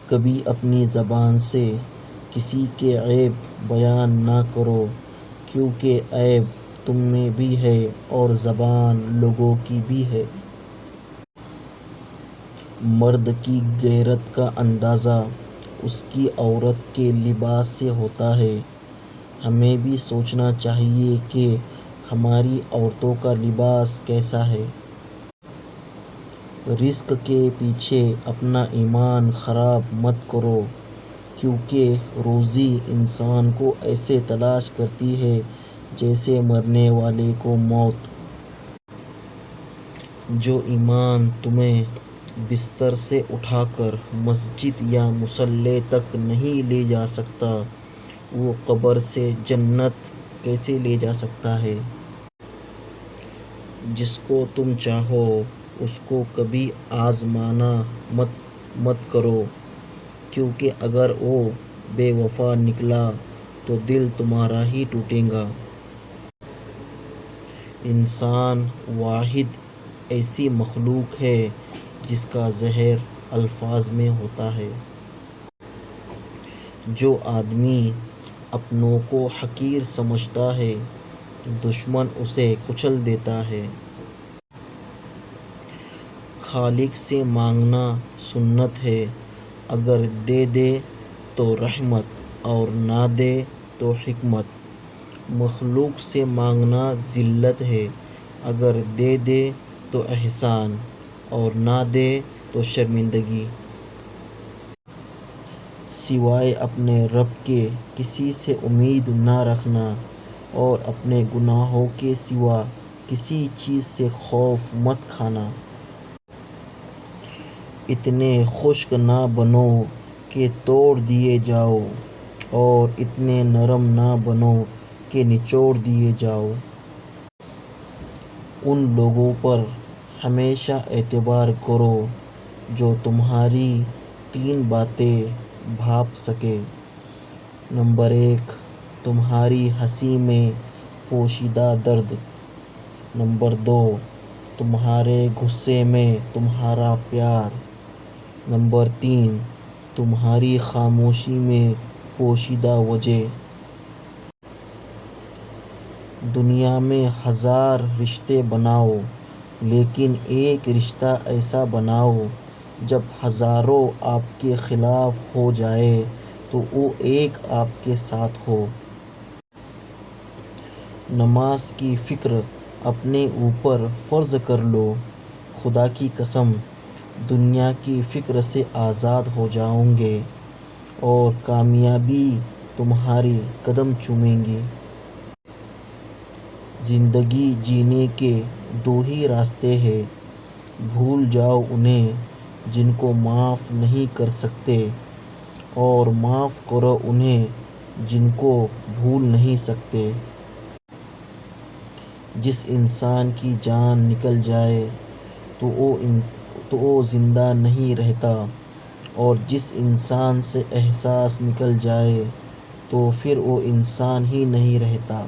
کبھی اپنی زبان سے کسی کے عیب بیان نہ کرو، کیونکہ عیب تم میں بھی ہے اور زبان لوگوں کی بھی ہے۔ مرد کی غیرت کا اندازہ اس کی عورت کے لباس سے ہوتا ہے۔ ہمیں بھی سوچنا چاہیے کہ ہماری عورتوں کا لباس کیسا ہے۔ رزق کے پیچھے اپنا ایمان خراب مت کرو، کیونکہ روزی انسان کو ایسے تلاش کرتی ہے جیسے مرنے والے کو موت۔ جو ایمان تمہیں بستر سے اٹھا کر مسجد یا مصلی تک نہیں لے جا سکتا، وہ قبر سے جنت کیسے لے جا سکتا ہے؟ جس کو تم چاہو اس کو کبھی آزمانا مت کرو، کیونکہ اگر وہ بے وفا نکلا تو دل تمہارا ہی ٹوٹے گا۔ انسان واحد ایسی مخلوق ہے جس کا زہر الفاظ میں ہوتا ہے۔ جو آدمی اپنوں کو حقیر سمجھتا ہے دشمن اسے کچل دیتا ہے۔ خالق سے مانگنا سنت ہے، اگر دے دے تو رحمت اور نہ دے تو حکمت۔ مخلوق سے مانگنا ذلت ہے، اگر دے دے تو احسان اور نہ دے تو شرمندگی۔ سوائے اپنے رب کے کسی سے امید نہ رکھنا اور اپنے گناہوں کے سوا کسی چیز سے خوف مت کھانا۔ اتنے خشک نہ بنو کہ توڑ دیے جاؤ اور اتنے نرم نہ بنو کہ نچوڑ دیے جاؤ۔ ان لوگوں پر ہمیشہ اعتبار کرو جو تمہاری 3 باتیں بھانپ سکے۔ نمبر 1، تمہاری ہنسی میں پوشیدہ درد۔ نمبر 2، تمہارے غصے میں تمہارا پیار۔ نمبر 3، تمہاری خاموشی میں پوشیدہ وجہ۔ دنیا میں 1000 رشتے بناؤ لیکن ایک رشتہ ایسا بناؤ جب ہزاروں آپ کے خلاف ہو جائے تو وہ ایک آپ کے ساتھ ہو۔ نماز کی فکر اپنے اوپر فرض کر لو، خدا کی قسم دنیا کی فکر سے آزاد ہو جاؤ گے اور کامیابی تمہارے قدم چومے گی۔ زندگی جینے کے 2 ہی راستے ہیں، بھول جاؤ انہیں جن کو معاف نہیں کر سکتے اور معاف کرو انہیں جن کو بھول نہیں سکتے۔ جس انسان کی جان نکل جائے تو وہ زندہ نہیں رہتا، اور جس انسان سے احساس نکل جائے تو پھر وہ انسان ہی نہیں رہتا۔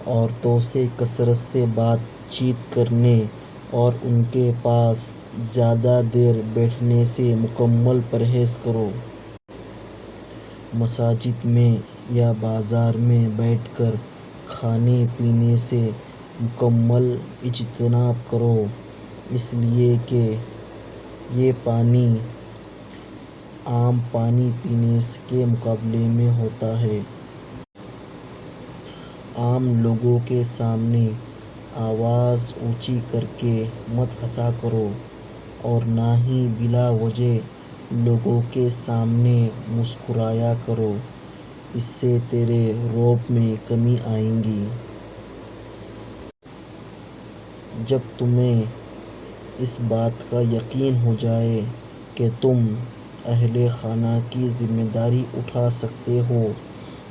عورتوں سے کثرت سے بات چیت کرنے اور ان کے پاس زیادہ دیر بیٹھنے سے مکمل پرہیز کرو۔ مساجد میں یا بازار میں بیٹھ کر کھانے پینے سے مکمل اجتناب کرو، اس لیے کہ یہ پانی عام پانی پینے کے مقابلے میں ہوتا ہے۔ عام لوگوں کے سامنے آواز اونچی کر کے مت ہنسا کرو اور نہ ہی بلا وجہ لوگوں کے سامنے مسکرایا کرو، اس سے تیرے رعب میں کمی آئے گی۔ جب تمہیں اس بات کا یقین ہو جائے کہ تم اہل خانہ کی ذمہ داری اٹھا سکتے ہو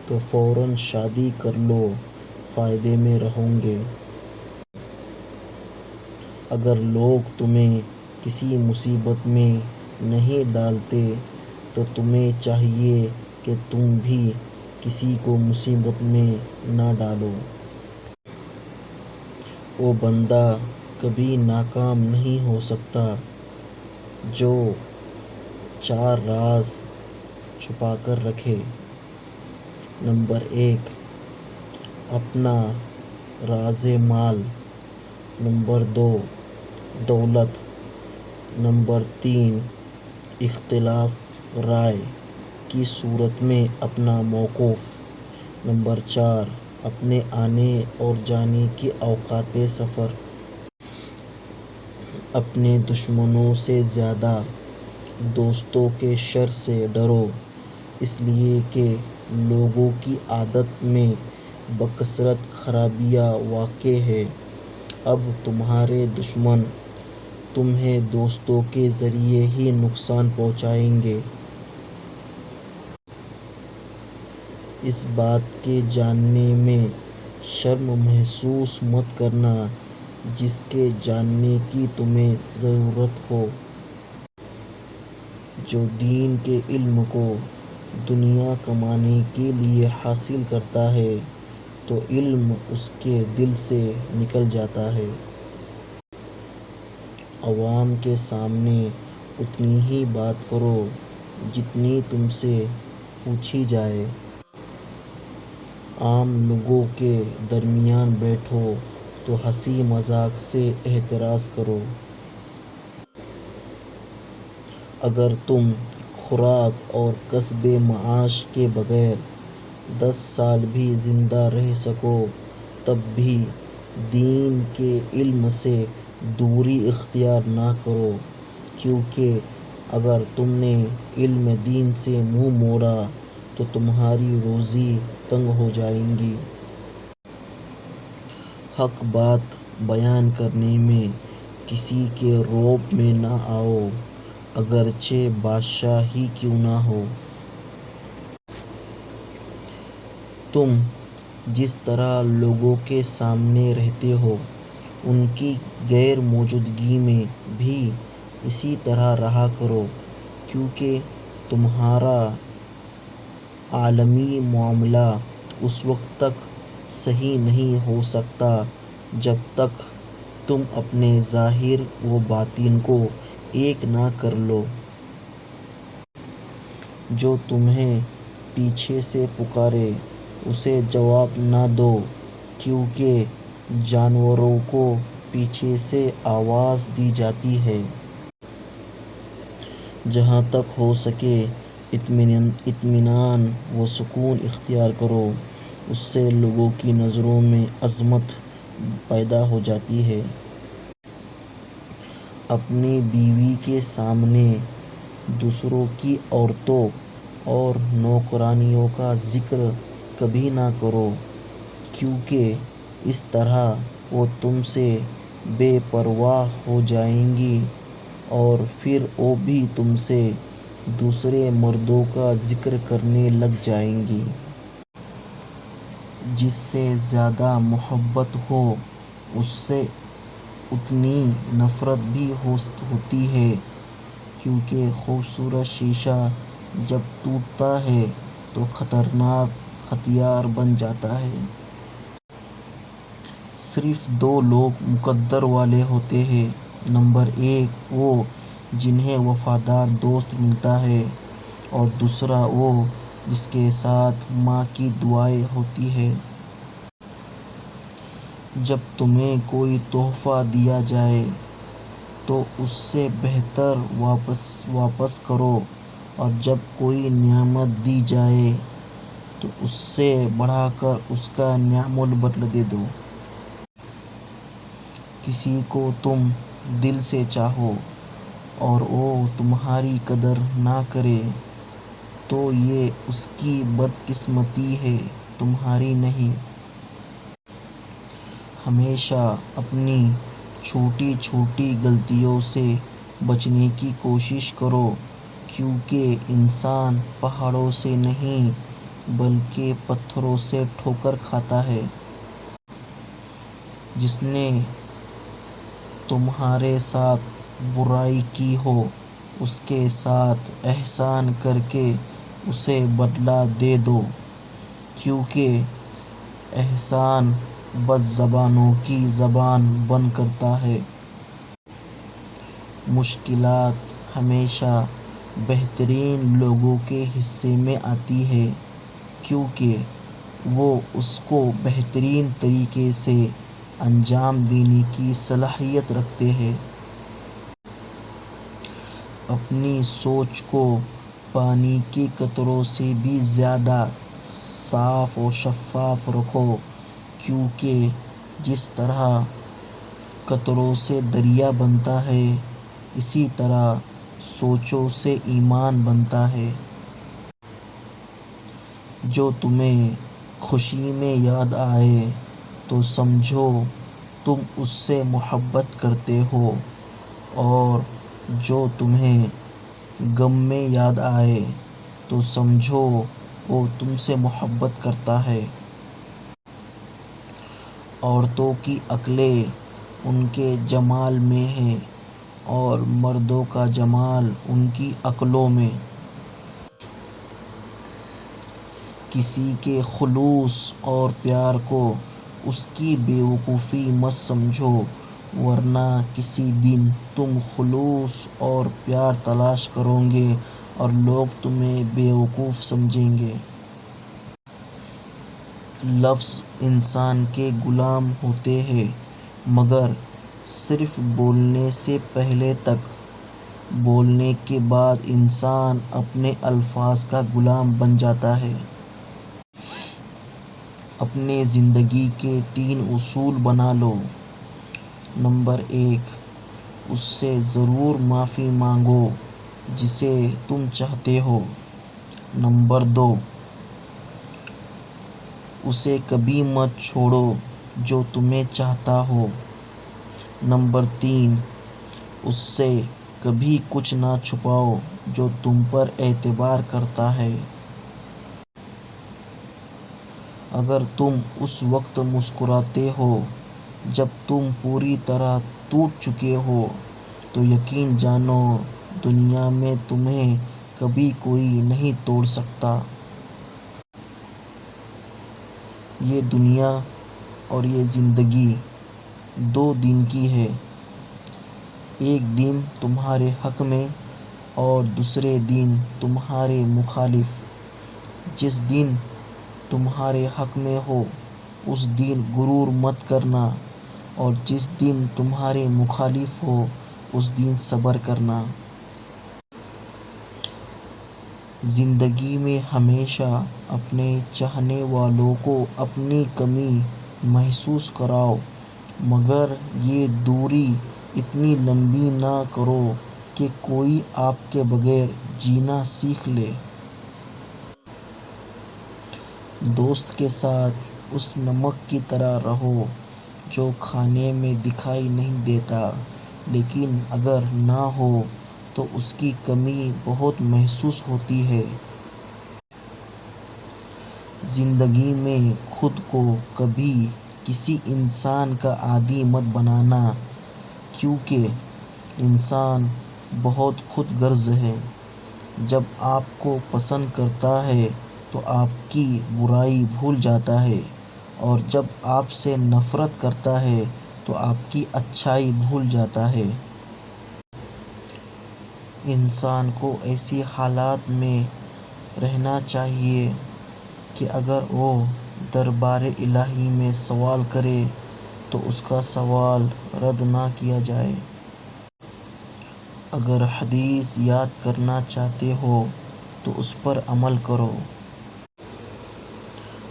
تو فوراً شادی کر لو، فائدے میں رہو گے۔ اگر لوگ تمہیں کسی مصیبت میں نہیں ڈالتے تو تمہیں چاہیے کہ تم بھی کسی کو مصیبت میں نہ ڈالو۔ وہ بندہ کبھی ناکام نہیں ہو سکتا جو 4 راز چھپا کر رکھے۔ نمبر 1، اپنا راز مال۔ نمبر 2، دولت۔ نمبر 3، اختلاف رائے کی صورت میں اپنا موقف۔ نمبر 4، اپنے آنے اور جانے کے اوقات سفر۔ اپنے دشمنوں سے زیادہ دوستوں کے شر سے ڈرو، اس لیے کہ لوگوں کی عادت میں بکثرت خرابیاں واقع ہیں۔ اب تمہارے دشمن تمہیں دوستوں کے ذریعے ہی نقصان پہنچائیں گے۔ اس بات کے جاننے میں شرم محسوس مت کرنا جس کے جاننے کی تمہیں ضرورت ہو۔ جو دین کے علم کو دنیا کمانے کے لیے حاصل کرتا ہے تو علم اس کے دل سے نکل جاتا ہے۔ عوام کے سامنے اتنی ہی بات کرو جتنی تم سے پوچھی جائے۔ عام لوگوں کے درمیان بیٹھو تو ہنسی مذاق سے اعتراض کرو۔ اگر تم خوراک اور کسب معاش کے بغیر 10 سال بھی زندہ رہ سکو تب بھی دین کے علم سے دوری اختیار نہ کرو، کیونکہ اگر تم نے علم دین سے منہ موڑا تو تمہاری روزی تنگ ہو جائے گی۔ حق بات بیان کرنے میں کسی کے رعب میں نہ آؤ، اگرچہ بادشاہ ہی کیوں نہ ہو۔ تم جس طرح لوگوں کے سامنے رہتے ہو ان کی غیر موجودگی میں بھی اسی طرح رہا کرو، کیونکہ تمہارا عالمی معاملہ اس وقت تک صحیح نہیں ہو سکتا جب تک تم اپنے ظاہر و باطن کو ایک نہ کر لو۔ جو تمہیں پیچھے سے پکارے اسے جواب نہ دو، کیونکہ جانوروں کو پیچھے سے آواز دی جاتی ہے۔ جہاں تک ہو سکے اطمینان و سکون اختیار کرو، اس سے لوگوں کی نظروں میں عظمت پیدا ہو جاتی ہے۔ اپنی بیوی کے سامنے دوسروں کی عورتوں اور نوکرانیوں کا ذکر کبھی نہ کرو، کیونکہ اس طرح وہ تم سے بے پرواہ ہو جائیں گی اور پھر وہ بھی تم سے دوسرے مردوں کا ذکر کرنے لگ جائیں گی۔ جس سے زیادہ محبت ہو اس سے اتنی نفرت بھی ہوتی ہے، کیونکہ خوبصورت شیشہ جب ٹوٹتا ہے تو خطرناک ہتھیار بن جاتا ہے۔ صرف دو لوگ مقدر والے ہوتے ہیں۔ نمبر 1 وہ جنہیں وفادار دوست ملتا ہے، اور دوسرا وہ جس کے ساتھ ماں کی دعائیں ہوتی ہیں۔ جب تمہیں کوئی تحفہ دیا جائے تو اس سے بہتر واپس کرو، اور جب کوئی نعمت دی جائے تو اس سے بڑھا کر اس کا نعم البدل دے دو۔ کسی کو تم دل سے چاہو اور وہ تمہاری قدر نہ کرے تو یہ اس کی بدقسمتی ہے، تمہاری نہیں۔ ہمیشہ اپنی چھوٹی چھوٹی غلطیوں سے بچنے کی کوشش کرو، کیونکہ انسان پہاڑوں سے نہیں بلکہ پتھروں سے ٹھوکر کھاتا ہے۔ جس نے تمہارے ساتھ برائی کی ہو اس کے ساتھ احسان کر کے اسے بدلہ دے دو، کیونکہ احسان بد زبانوں کی زبان بند کرتا ہے۔ مشکلات ہمیشہ بہترین لوگوں کے حصے میں آتی ہیں، کیونکہ وہ اس کو بہترین طریقے سے انجام دینے کی صلاحیت رکھتے ہیں۔ اپنی سوچ کو پانی کے قطروں سے بھی زیادہ صاف و شفاف رکھو، کیونکہ جس طرح قطروں سے دریا بنتا ہے، اسی طرح سوچوں سے ایمان بنتا ہے۔ جو تمہیں خوشی میں یاد آئے تو سمجھو تم اس سے محبت کرتے ہو، اور جو تمہیں غم میں یاد آئے تو سمجھو وہ تم سے محبت کرتا ہے۔ عورتوں کی عقلیں ان کے جمال میں ہے اور مردوں کا جمال ان کی عقلوں میں۔ کسی کے خلوص اور پیار کو اس کی بے وقوفی مت سمجھو، ورنہ کسی دن تم خلوص اور پیار تلاش کرو گے اور لوگ تمہیں بے وقوف سمجھیں گے۔ لفظ انسان کے غلام ہوتے ہیں، مگر صرف بولنے سے پہلے تک۔ بولنے کے بعد انسان اپنے الفاظ کا غلام بن جاتا ہے۔ اپنے زندگی کے 3 اصول بنا لو۔ نمبر 1 اس سے ضرور معافی مانگو جسے تم چاہتے ہو۔ نمبر 2 اسے کبھی مت چھوڑو جو تمہیں چاہتا ہو۔ نمبر 3 اس سے کبھی کچھ نہ چھپاؤ جو تم پر اعتبار کرتا ہے۔ اگر تم اس وقت مسکراتے ہو جب تم پوری طرح ٹوٹ چکے ہو تو یقین جانو دنیا میں تمہیں کبھی کوئی نہیں توڑ سکتا۔ یہ دنیا اور یہ زندگی 2 دن کی ہے، ایک دن تمہارے حق میں اور دوسرے دن تمہارے مخالف۔ جس دن تمہارے حق میں ہو اس دن غرور مت کرنا، اور جس دن تمہارے مخالف ہو اس دن صبر کرنا۔ زندگی میں ہمیشہ اپنے چاہنے والوں کو اپنی کمی محسوس کراؤ، مگر یہ دوری اتنی لمبی نہ کرو کہ کوئی آپ کے بغیر جینا سیکھ لے۔ دوست کے ساتھ اس نمک کی طرح رہو جو کھانے میں دکھائی نہیں دیتا، لیکن اگر نہ ہو تو اس کی کمی بہت محسوس ہوتی ہے۔ زندگی میں خود کو کبھی کسی انسان کا عادی مت بنانا، کیونکہ انسان بہت خود غرض ہے۔ جب آپ کو پسند کرتا ہے تو آپ کی برائی بھول جاتا ہے، اور جب آپ سے نفرت کرتا ہے تو آپ کی اچھائی بھول جاتا ہے۔ انسان کو ایسی حالات میں رہنا چاہیے کہ اگر وہ دربار الہی میں سوال کرے تو اس کا سوال رد نہ کیا جائے۔ اگر حدیث یاد کرنا چاہتے ہو تو اس پر عمل کرو۔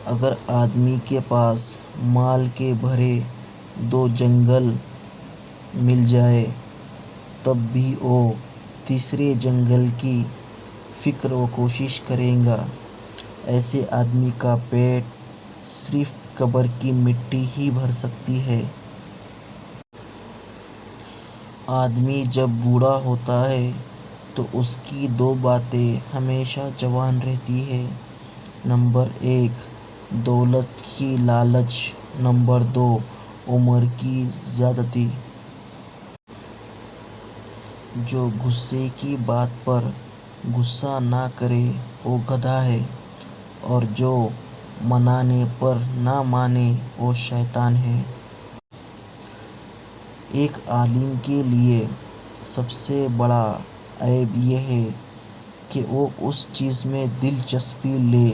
اگر آدمی کے پاس مال کے بھرے 2 جنگل مل جائیں تب بھی وہ تیسرے جنگل کی فکر و کوشش کرے گا۔ ایسے آدمی کا پیٹ صرف قبر کی مٹی ہی بھر سکتی ہے۔ آدمی جب بوڑھا ہوتا ہے تو اس کی 2 باتیں ہمیشہ جوان رہتی ہیں۔ نمبر 1 دولت کی لالچ، نمبر 2 عمر کی زیادتی۔ جو غصے کی بات پر غصہ نہ کرے وہ گدھا ہے، اور جو منانے پر نہ مانے وہ شیطان ہے۔ ایک عالم کے لیے سب سے بڑا عیب یہ ہے کہ وہ اس چیز میں دلچسپی لے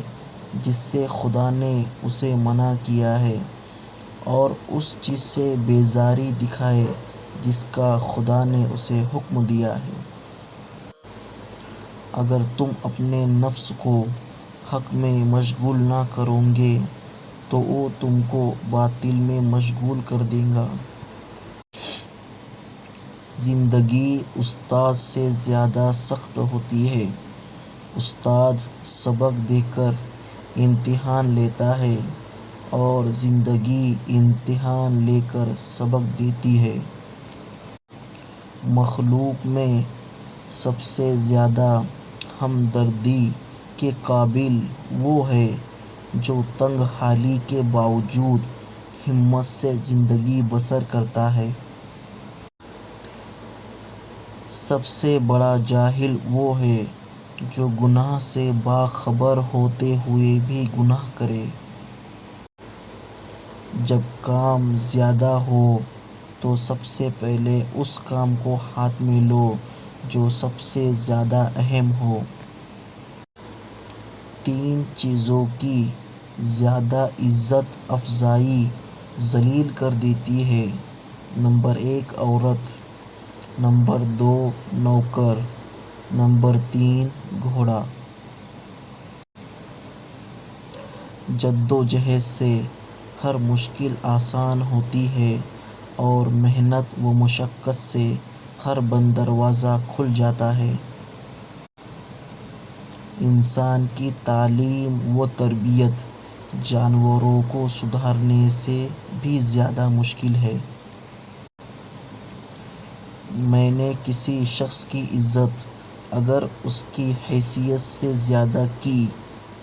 جس سے خدا نے اسے منع کیا ہے، اور اس چیز سے بیزاری دکھائے جس کا خدا نے اسے حکم دیا ہے۔ اگر تم اپنے نفس کو حق میں مشغول نہ کرو گے تو وہ تم کو باطل میں مشغول کر دے گا۔ زندگی استاد سے زیادہ سخت ہوتی ہے۔ استاد سبق دے کر امتحان لیتا ہے اور زندگی امتحان لے کر سبق دیتی ہے۔ مخلوق میں سب سے زیادہ ہمدردی کے قابل وہ ہے جو تنگ حالی کے باوجود ہمت سے زندگی بسر کرتا ہے۔ سب سے بڑا جاہل وہ ہے جو گناہ سے باخبر ہوتے ہوئے بھی گناہ کرے۔ جب کام زیادہ ہو تو سب سے پہلے اس کام کو ہاتھ میں لو جو سب سے زیادہ اہم ہو۔ 3 چیزوں کی زیادہ عزت افزائی ذلیل کر دیتی ہے۔ نمبر 1 عورت، نمبر 2 نوکر، نمبر 3 گھوڑا۔ جدوجہد سے ہر مشکل آسان ہوتی ہے، اور محنت و مشقت سے ہر بند دروازہ کھل جاتا ہے۔ انسان کی تعلیم و تربیت جانوروں کو سدھارنے سے بھی زیادہ مشکل ہے۔ میں نے کسی شخص کی عزت اگر اس کی حیثیت سے زیادہ کی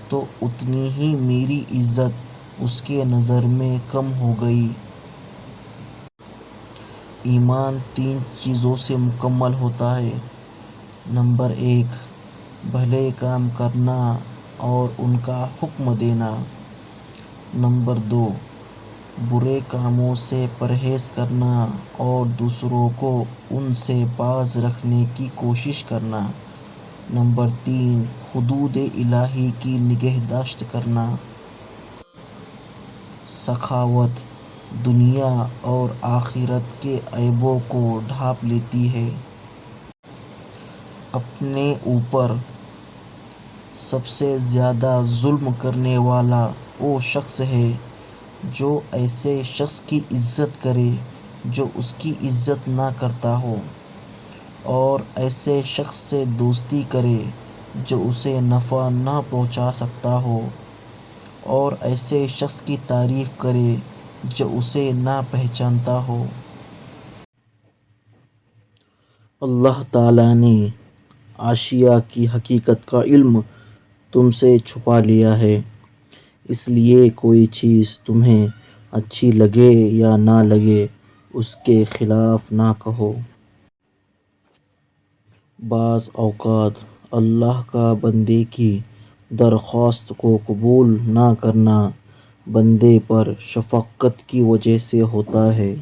تو اتنی ہی میری عزت اس کے نظر میں کم ہو گئی۔ ایمان 3 چیزوں سے مکمل ہوتا ہے۔ نمبر 1 بھلے کام کرنا اور ان کا حکم دینا۔ نمبر 2 برے کاموں سے پرہیز کرنا اور دوسروں کو ان سے باز رکھنے کی کوشش کرنا۔ نمبر 3 حدود الہی کی نگہداشت کرنا۔ سخاوت دنیا اور آخرت کے عیبوں کو ڈھانپ لیتی ہے۔ اپنے اوپر سب سے زیادہ ظلم کرنے والا وہ شخص ہے جو ایسے شخص کی عزت کرے جو اس کی عزت نہ کرتا ہو، اور ایسے شخص سے دوستی کرے جو اسے نفع نہ پہنچا سکتا ہو، اور ایسے شخص کی تعریف کرے جو اسے نہ پہچانتا ہو۔ اللہ تعالیٰ نے اشیاء کی حقیقت کا علم تم سے چھپا لیا ہے، اس لیے کوئی چیز تمہیں اچھی لگے یا نہ لگے اس کے خلاف نہ کہو۔ بعض اوقات اللہ کا بندے کی درخواست کو قبول نہ کرنا بندے پر شفقت کی وجہ سے ہوتا ہے۔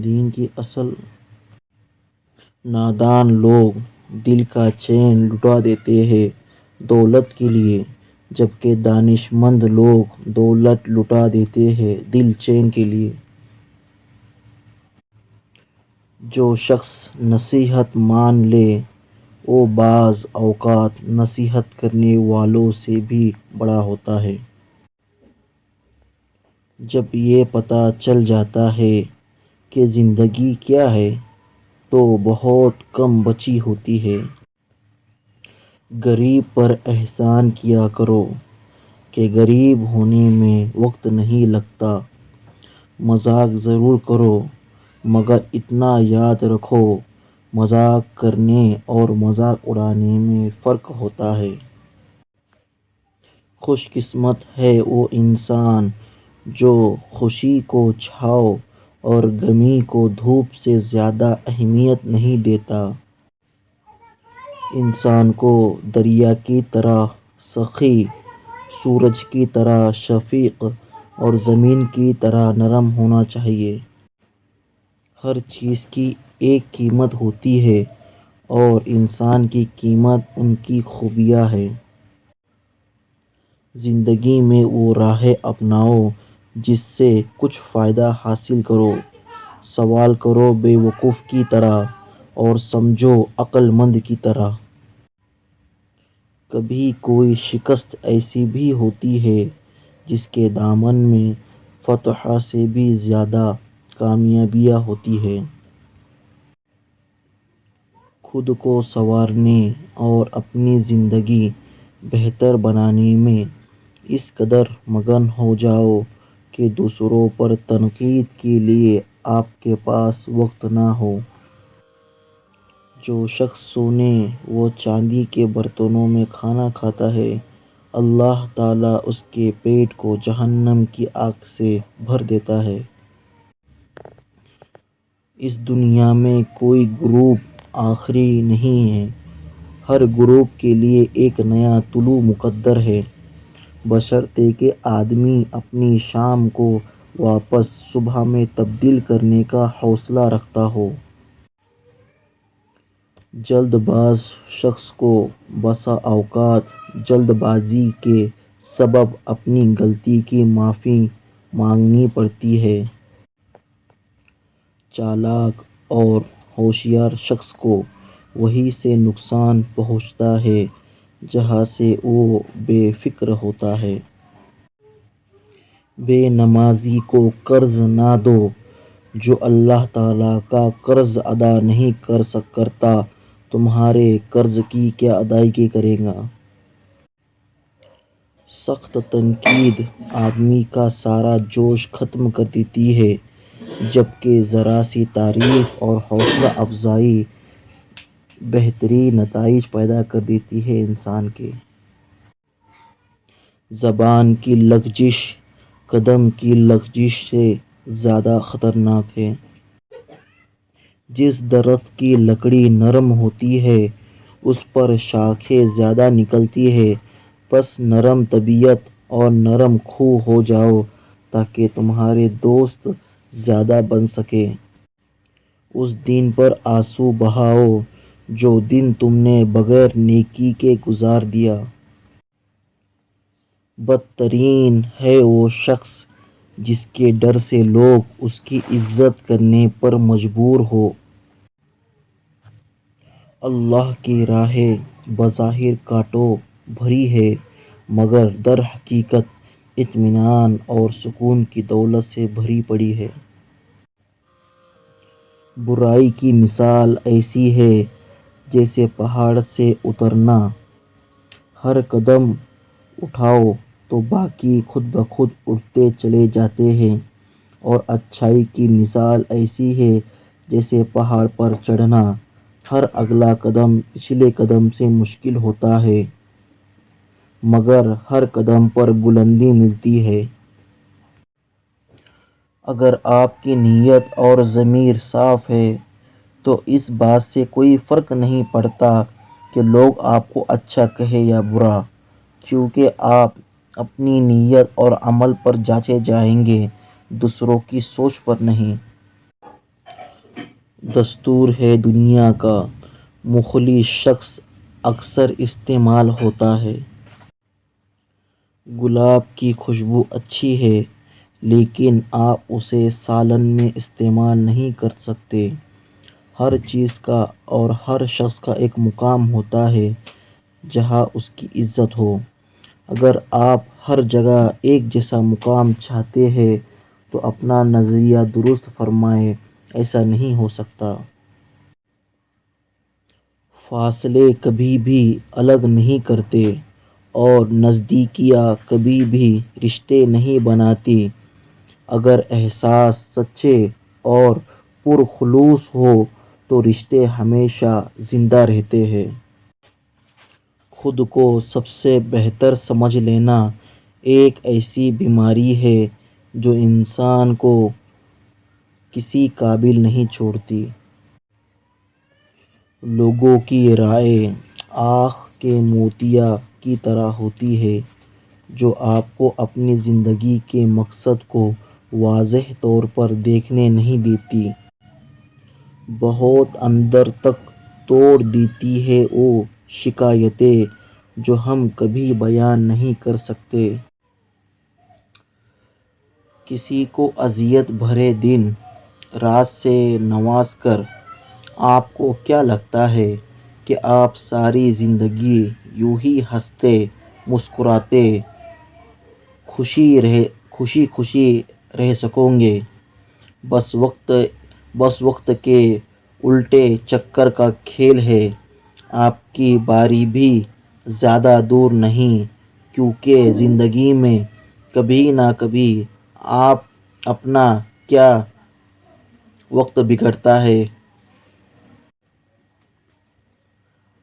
دین کی اصل نادان لوگ دل کا چین لٹا دیتے ہیں دولت کے لیے، جبکہ دانش مند لوگ دولت لٹا دیتے ہیں دل چین کے لیے۔ جو شخص نصیحت مان لے وہ بعض اوقات نصیحت کرنے والوں سے بھی بڑا ہوتا ہے۔ جب یہ پتہ چل جاتا ہے کہ زندگی کیا ہے تو بہت کم بچی ہوتی ہے۔ غریب پر احسان کیا کرو کہ غریب ہونے میں وقت نہیں لگتا۔ مذاق ضرور کرو مگر اتنا یاد رکھو مذاق کرنے اور مذاق اڑانے میں فرق ہوتا ہے۔ خوش قسمت ہے وہ انسان جو خوشی کو چھاؤں اور غمی کو دھوپ سے زیادہ اہمیت نہیں دیتا۔ انسان کو دریا کی طرح سخی، سورج کی طرح شفیق اور زمین کی طرح نرم ہونا چاہیے۔ ہر چیز کی ایک قیمت ہوتی ہے اور انسان کی قیمت ان کی خوبیاں ہے۔ زندگی میں وہ راہیں اپناؤ جس سے کچھ فائدہ حاصل کرو۔ سوال کرو بے وقوف کی طرح اور سمجھو عقل مند کی طرح۔ کبھی کوئی شکست ایسی بھی ہوتی ہے جس کے دامن میں فتح سے بھی زیادہ کامیابیاں ہوتی ہیں۔ خود کو سنوارنے اور اپنی زندگی بہتر بنانے میں اس قدر مگن ہو جاؤ کہ دوسروں پر تنقید کے لیے آپ کے پاس وقت نہ ہو۔ جو شخص سونے و چاندی کے برتنوں میں کھانا کھاتا ہے اللہ تعالیٰ اس کے پیٹ کو جہنم کی آگ سے بھر دیتا ہے۔ اس دنیا میں کوئی گروپ آخری نہیں ہے، ہر گروپ کے لیے ایک نیا طلوع مقدر ہے، بشرطیکہ کہ آدمی اپنی شام کو واپس صبح میں تبدیل کرنے کا حوصلہ رکھتا ہو۔ جلد باز شخص کو بسا اوقات جلد بازی کے سبب اپنی غلطی کی معافی مانگنی پڑتی ہے۔ چالاک اور ہوشیار شخص کو وہیں سے نقصان پہنچتا ہے جہاں سے وہ بے فکر ہوتا ہے۔ بے نمازی کو قرض نہ دو، جو اللہ تعالیٰ کا قرض ادا نہیں کرتا تمہارے قرض کی کیا ادائیگی کرے گا۔ سخت تنقید آدمی کا سارا جوش ختم کر دیتی ہے جبکہ ذرا سی تعریف اور حوصلہ افزائی بہترین نتائج پیدا کر دیتی ہے۔ انسان کے زبان کی لغزش قدم کی لغزش سے زیادہ خطرناک ہے۔ جس درخت کی لکڑی نرم ہوتی ہے اس پر شاخیں زیادہ نکلتی ہیں، بس نرم طبیعت اور نرم خو ہو جاؤ تاکہ تمہارے دوست زیادہ بن سکیں۔ اس دن پر آنسو بہاؤ جو دن تم نے بغیر نیکی کے گزار دیا۔ بدترین ہے وہ شخص جس کے ڈر سے لوگ اس کی عزت کرنے پر مجبور ہوں۔ اللہ کی راہ بظاہر کانٹوں بھری ہے مگر در حقیقت اطمینان اور سکون کی دولت سے بھری پڑی ہے۔ برائی کی مثال ایسی ہے جیسے پہاڑ سے اترنا، ہر قدم اٹھاؤ تو باقی خود بخود اٹھتے چلے جاتے ہیں، اور اچھائی کی مثال ایسی ہے جیسے پہاڑ پر چڑھنا، ہر اگلا قدم پچھلے قدم سے مشکل ہوتا ہے مگر ہر قدم پر بلندی ملتی ہے۔ اگر آپ کی نیت اور ضمیر صاف ہے تو اس بات سے کوئی فرق نہیں پڑتا کہ لوگ آپ کو اچھا کہے یا برا، کیونکہ آپ اپنی نیت اور عمل پر جانچے جائیں گے، دوسروں کی سوچ پر نہیں۔ دستور ہے دنیا کا مخلص شخص اکثر استعمال ہوتا ہے۔ گلاب کی خوشبو اچھی ہے لیکن آپ اسے سالن میں استعمال نہیں کر سکتے۔ ہر چیز کا اور ہر شخص کا ایک مقام ہوتا ہے جہاں اس کی عزت ہو۔ اگر آپ ہر جگہ ایک جیسا مقام چاہتے ہیں تو اپنا نظریہ درست فرمائیں، ایسا نہیں ہو سکتا۔ فاصلے کبھی بھی الگ نہیں کرتے اور نزدیکیاں کبھی بھی رشتے نہیں بناتی۔ اگر احساس سچے اور پرخلوص ہو تو رشتے ہمیشہ زندہ رہتے ہیں۔ خود کو سب سے بہتر سمجھ لینا ایک ایسی بیماری ہے جو انسان کو کسی قابل نہیں چھوڑتی۔ لوگوں کی رائے آنکھ کے موتیا کی طرح ہوتی ہے جو آپ کو اپنی زندگی کے مقصد کو واضح طور پر دیکھنے نہیں دیتی۔ بہت اندر تک توڑ دیتی ہیں وہ شکایتیں جو ہم کبھی بیان نہیں کر سکتے۔ کسی کو اذیت بھرے دن رات سے نواز کر آپ کو کیا لگتا ہے کہ آپ ساری زندگی یوں ہی ہنستے مسکراتے خوشی خوشی رہ سکو گے؟ بس وقت کے الٹے چکر کا کھیل ہے۔ آپ کی باری بھی زیادہ دور نہیں، کیونکہ زندگی میں کبھی نہ کبھی آپ اپنا کیا وقت بگڑتا ہے۔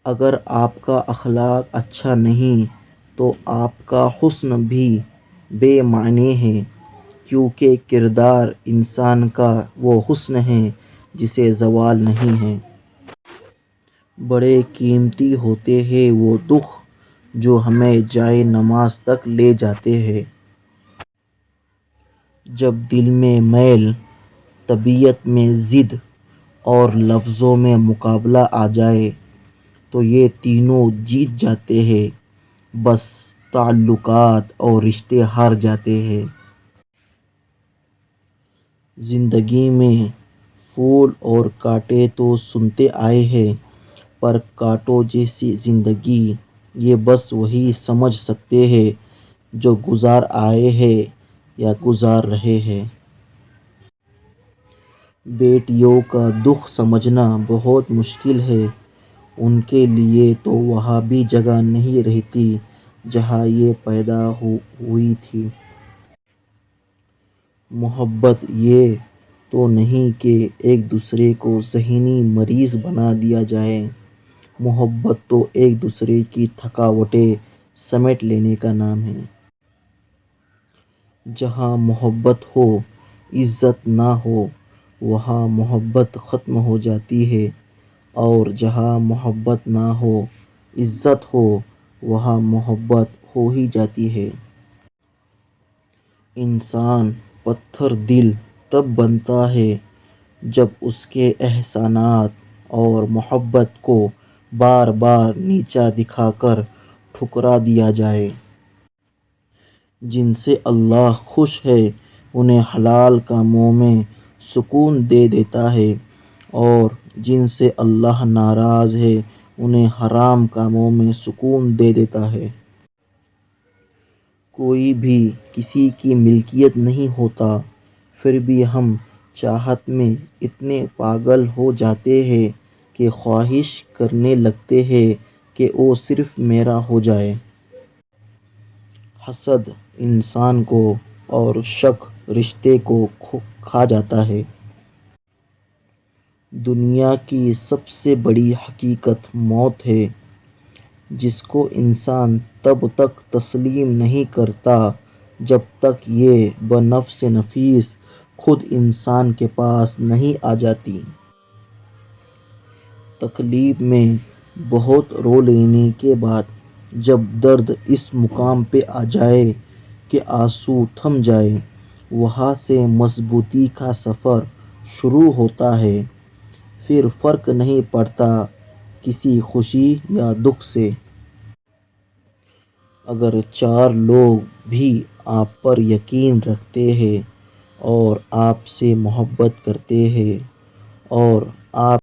اگر آپ کا اخلاق اچھا نہیں تو آپ کا حسن بھی بے معنی ہے، کیونکہ کردار انسان کا وہ حسن ہے جسے زوال نہیں ہے۔ بڑے قیمتی ہوتے ہیں وہ دکھ جو ہمیں جائے نماز تک لے جاتے ہیں۔ جب دل میں میل، طبیعت میں ضد اور لفظوں میں مقابلہ آ جائے تو یہ تینوں جیت جاتے ہیں، بس تعلقات اور رشتے ہار جاتے ہیں۔ زندگی میں پھول اور کانٹے تو سنتے آئے ہیں، پر کانٹوں جیسی زندگی یہ بس وہی سمجھ سکتے ہیں جو گزار آئے ہیں یا گزار رہے ہیں۔ بیٹیوں کا دکھ سمجھنا بہت مشکل ہے، ان کے لیے تو وہاں بھی جگہ نہیں رہتی جہاں یہ پیدا ہوئی تھی۔ محبت یہ تو نہیں کہ ایک دوسرے کو ذہنی مریض بنا دیا جائے، محبت تو ایک دوسرے کی تھکاوٹیں سمیٹ لینے کا نام ہے۔ جہاں محبت ہو عزت نہ ہو وہاں محبت ختم ہو جاتی ہے، اور جہاں محبت نہ ہو عزت ہو وہاں محبت ہو ہی جاتی ہے۔ انسان پتھر دل تب بنتا ہے جب اس کے احسانات اور محبت کو بار بار نیچا دکھا کر ٹھکرا دیا جائے۔ جن سے اللہ خوش ہے انہیں حلال کاموں میں سکون دے دیتا ہے، اور جن سے اللہ ناراض ہے انہیں حرام کاموں میں سکون دے دیتا ہے۔ کوئی بھی کسی کی ملکیت نہیں ہوتا، پھر بھی ہم چاہت میں اتنے پاگل ہو جاتے ہیں کہ خواہش کرنے لگتے ہیں کہ وہ صرف میرا ہو جائے۔ حسد انسان کو اور شک رشتے کو کھا جاتا ہے۔ دنیا کی سب سے بڑی حقیقت موت ہے، جس کو انسان تب تک تسلیم نہیں کرتا جب تک یہ بنفس نفیس خود انسان کے پاس نہیں آ جاتی۔ تکلیف میں بہت رو لینے کے بعد جب درد اس مقام پہ آ جائے کہ آنسو تھم جائے، وہاں سے مضبوطی کا سفر شروع ہوتا ہے۔ پھر فرق نہیں پڑتا کسی خوشی یا دکھ سے۔ اگر چار لوگ بھی آپ پر یقین رکھتے ہیں اور آپ سے محبت کرتے ہیں اور آپ